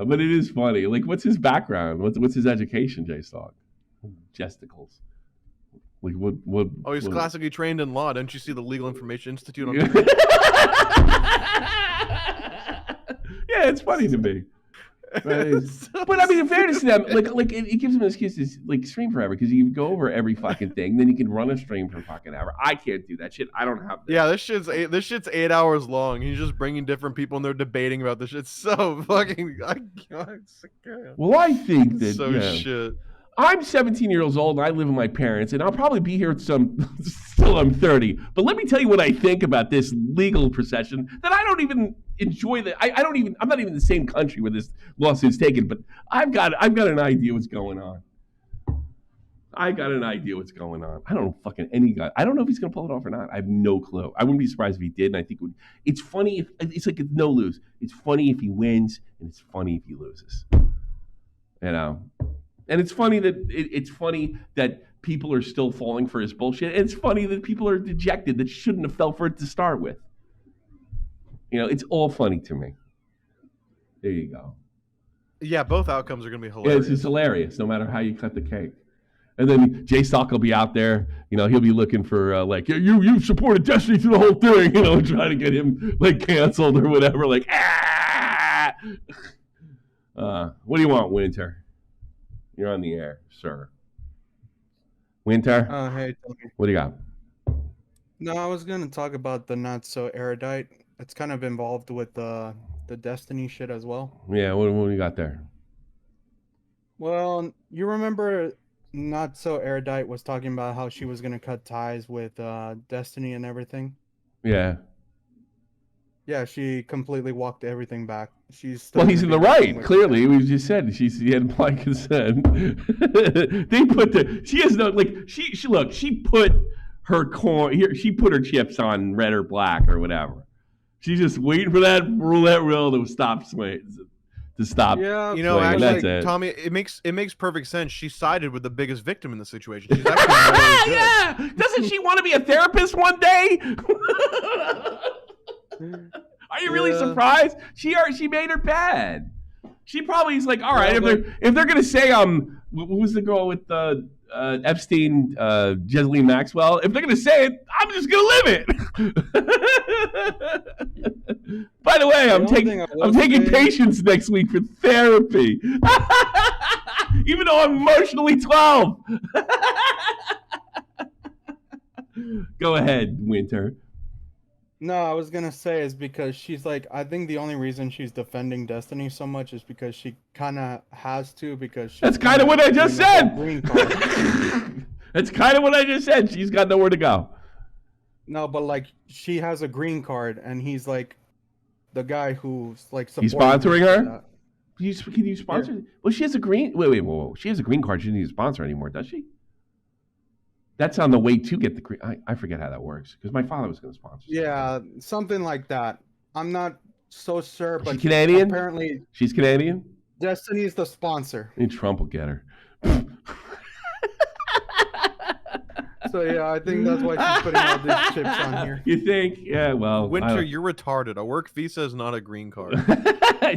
But it is funny. Like, what's his background? What's his education, J-Stock? Gesticles. Like, what? Oh, he's classically trained in law. Didn't you see the Legal Information Institute on Yeah, it's funny to me. Right? But I mean, in fairness to them, like it gives them an excuse to like stream forever because you go over every fucking thing, then you can run a stream for fucking ever. I can't do that shit. I don't have that. Yeah, this shit's 8 hours long. He's just bringing different people and they're debating about this shit. It's so fucking. Well, I think that shit. I'm 17 years old and I live with my parents, and I'll probably be here till I'm 30. But let me tell you what I think about this legal procession that I don't even enjoy. I'm not even in the same country where this lawsuit's taken, but I've got an idea what's going on. I got an idea what's going on. I don't know fucking any guy. I don't know if he's gonna pull it off or not. I have no clue. I wouldn't be surprised if he did, and I think it's funny if it's like a no lose. It's funny if he wins, and it's funny if he loses. You know. And it's funny that people are still falling for his bullshit. And it's funny that people are dejected that shouldn't have fell for it to start with. You know, it's all funny to me. There you go. Yeah, both outcomes are going to be hilarious. Yeah, it's hilarious, no matter how you cut the cake. And then J-Stock will be out there, you know, he'll be looking for like, you supported Destiny through the whole thing, you know, trying to get him like canceled or whatever. Like, what do you want, Winter? You're on the air, sir. Winter? Hey, Tony. What do you got? No, I was going to talk about the not so erudite. It's kind of involved with the Destiny shit as well. Yeah, what do you got there? Well, you remember not so erudite was talking about how she was going to cut ties with Destiny and everything? Yeah. Yeah, she completely walked everything back. She's still well, he's in the right. Clearly, we just said he had implied consent. She has no like. She put her coin here. She put her chips on red or black or whatever. She's just waiting for that roulette wheel to stop swinging. To stop. Yeah, you know, swinging. actually, That's it. Tommy, it makes perfect sense. She sided with the biggest victim in the situation. She's actually really good. Yeah, doesn't she want to be a therapist one day? Are you really surprised? She made her bed. She probably is like, all right, if they're gonna say what was the girl with Epstein, Ghislaine Maxwell? If they're gonna say it, I'm just gonna live it. By the way, I'm taking patients next week for therapy, even though I'm emotionally 12. Go ahead, Winter. No, I was gonna say is because she's like, I think the only reason she's defending Destiny so much is because she kind of has to because that's kind of what I just said. That's kind of what I just said. She's got nowhere to go. No, but like she has a green card, and he's like the guy who's like he's sponsoring her. Can you sponsor? Yeah. Well, she has a green. Whoa. She has a green card. She doesn't need a sponsor anymore, does she? That's on the way to get the green. I forget how that works because my father was going to sponsor. Yeah, something like that. I'm not so sure, but she's Canadian. Apparently, she's Canadian. Destiny's the sponsor. And Trump will get her. So yeah, I think that's why she's putting all these chips on here. You think? Yeah, well, Winter, you're retarded. A work visa is not a green card.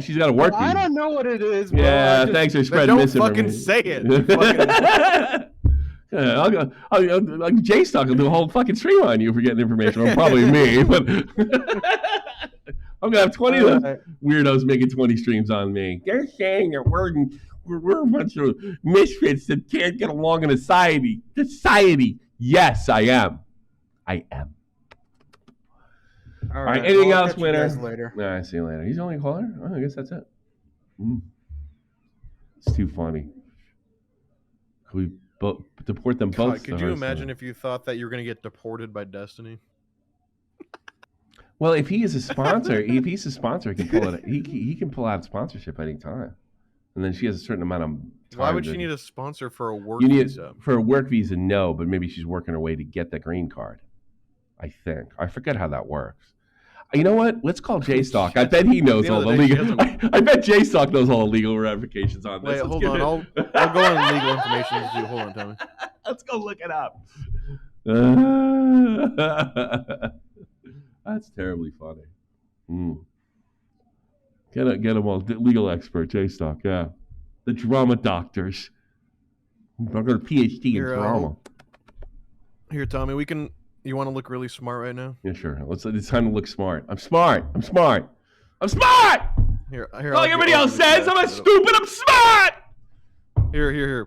She's got a work visa. I don't know what it is. Bro. Yeah, thanks for spreading misinformation. Don't fucking say it. I'll J-Stock will do a whole fucking stream on you for getting information. Or probably me, but I'm gonna have 20 of those weirdos making 20 streams on me. They're saying that we're a bunch of misfits that can't get along in society. Yes, I am. All right. Anything else, Winter? Later. All right, see you later. He's the only caller? Oh, I guess that's it. It's too funny. Could we deport them both? God, could you imagine if you thought that you were going to get deported by Destiny? Well, if he is a sponsor, he can pull it. He can pull out sponsorship any time, and then she has a certain amount of time. Why would she need a sponsor for a work visa? For a work visa, no, but maybe she's working her way to get the green card. I think. I forget how that works. You know what? Let's call J-Stock. I bet he knows all the legal. I bet J-Stock knows all the legal ramifications on this. Wait, hold on. I'll go on legal information. Hold on, Tommy. Let's go look it up. That's terribly funny. Get them all. Legal expert, J-Stock. Yeah, the drama doctors. I've got a PhD in drama. Here, Tommy. You want to look really smart right now? Yeah, sure. It's time to look smart. I'm smart. Here. Like everybody else says, I'm not stupid. I'm smart. Here.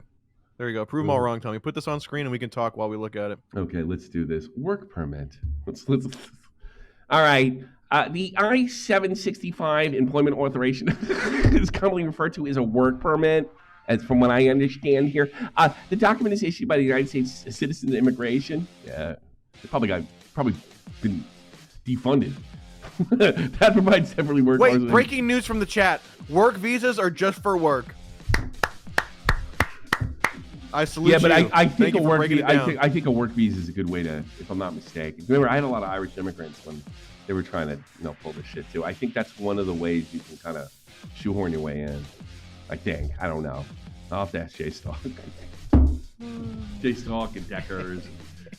There you go. Prove them all wrong, Tommy. Put this on screen and we can talk while we look at it. Okay, let's do this. Work permit. Let's. All right. The I-765 employment authorization is commonly referred to as a work permit, as from what I understand here. The document is issued by the United States Citizens and Immigration. Yeah, it probably been defunded. That provides separately work. Wait, breaking news from the chat. Work visas are just for work. I salute you. Yeah, but I think a work visa is a good way to, if I'm not mistaken. Remember, I had a lot of Irish immigrants when they were trying to, pull this shit too. I think that's one of the ways you can kind of shoehorn your way in. I think. I don't know. I'll have to ask J-Stock. J-Stock and Deckers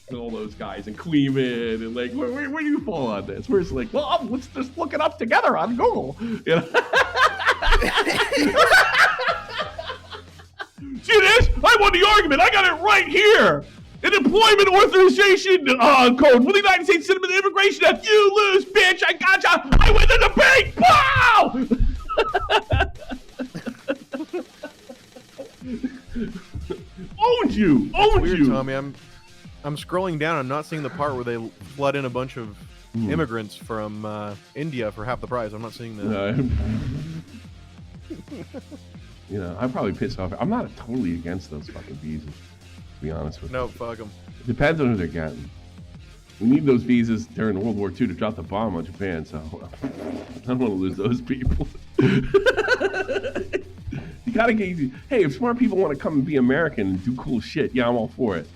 and all those guys and Kleeman and like, where do you fall on this? Where it's like, well, let's just look it up together on Google. You know? See this? I won the argument. I got it right here. An employment authorization code for the United States Citizen and Immigration Act. You lose, bitch. I gotcha. I win the debate. Wow! Owned you. Weird, Tommy. I'm scrolling down. I'm not seeing the part where they flood in a bunch of immigrants from India for half the price. I'm not seeing that. No. I'm probably pissed off. I'm not totally against those fucking visas, to be honest with you. No, fuck them. It depends on who they're getting. We need those visas during World War II to drop the bomb on Japan, so I don't want to lose those people. You gotta get. Hey, if smart people want to come and be American and do cool shit, yeah, I'm all for it.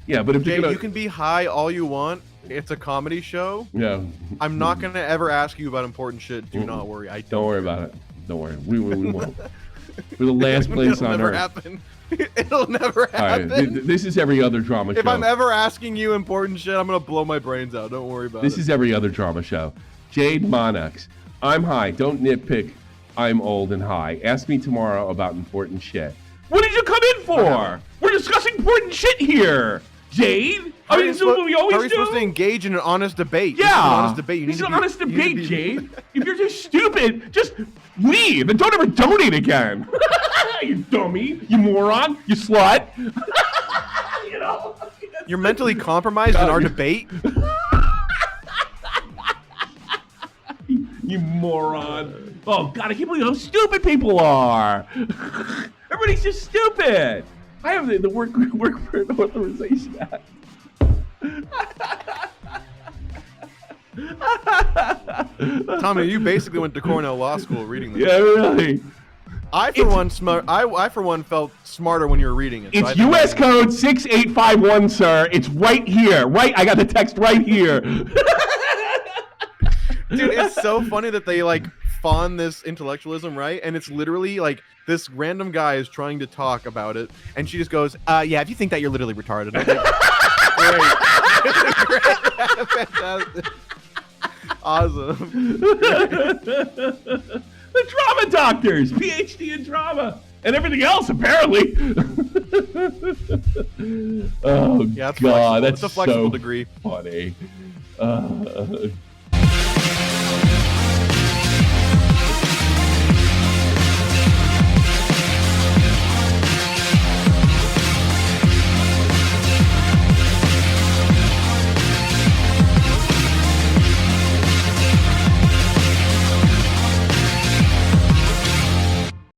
Yeah, but if Jay, you can be high all you want. It's a comedy show. Yeah. I'm not gonna ever ask you about important shit. Do not worry. Don't worry about it. Don't worry. We won't. We're the last place on Earth. Happen. It'll never happen. All right, this is every other drama show. If I'm ever asking you important shit, I'm gonna blow my brains out. Don't worry about it. This is every other drama show. Jade Monax. I'm high. Don't nitpick. I'm old and high. Ask me tomorrow about important shit. What did you come in for? We're discussing important shit here, Jade. How are you supposed to engage in an honest debate? Yeah. This is an honest debate. This is an honest debate, Jade. If you're just stupid, just leave and don't ever donate again. You dummy. You moron. You slut. You know. You're mentally compromised in our debate? You moron. Oh, God, I can't believe how stupid people are. Everybody's just stupid. I have the work authorization act. Tommy, you basically went to Cornell Law School reading this. Yeah, really. I for one felt smarter when you were reading it. It's U.S. Code 6851, sir. It's right here. Right, I got the text right here. Dude, it's so funny that they like fawn this intellectualism, right? And it's literally like this random guy is trying to talk about it, and she just goes, "Yeah, if you think that, you're literally retarded." Great. Fantastic. Awesome. The drama doctors, PhD in drama, and everything else apparently. Oh, yeah, God, that's a flexible so degree. Funny.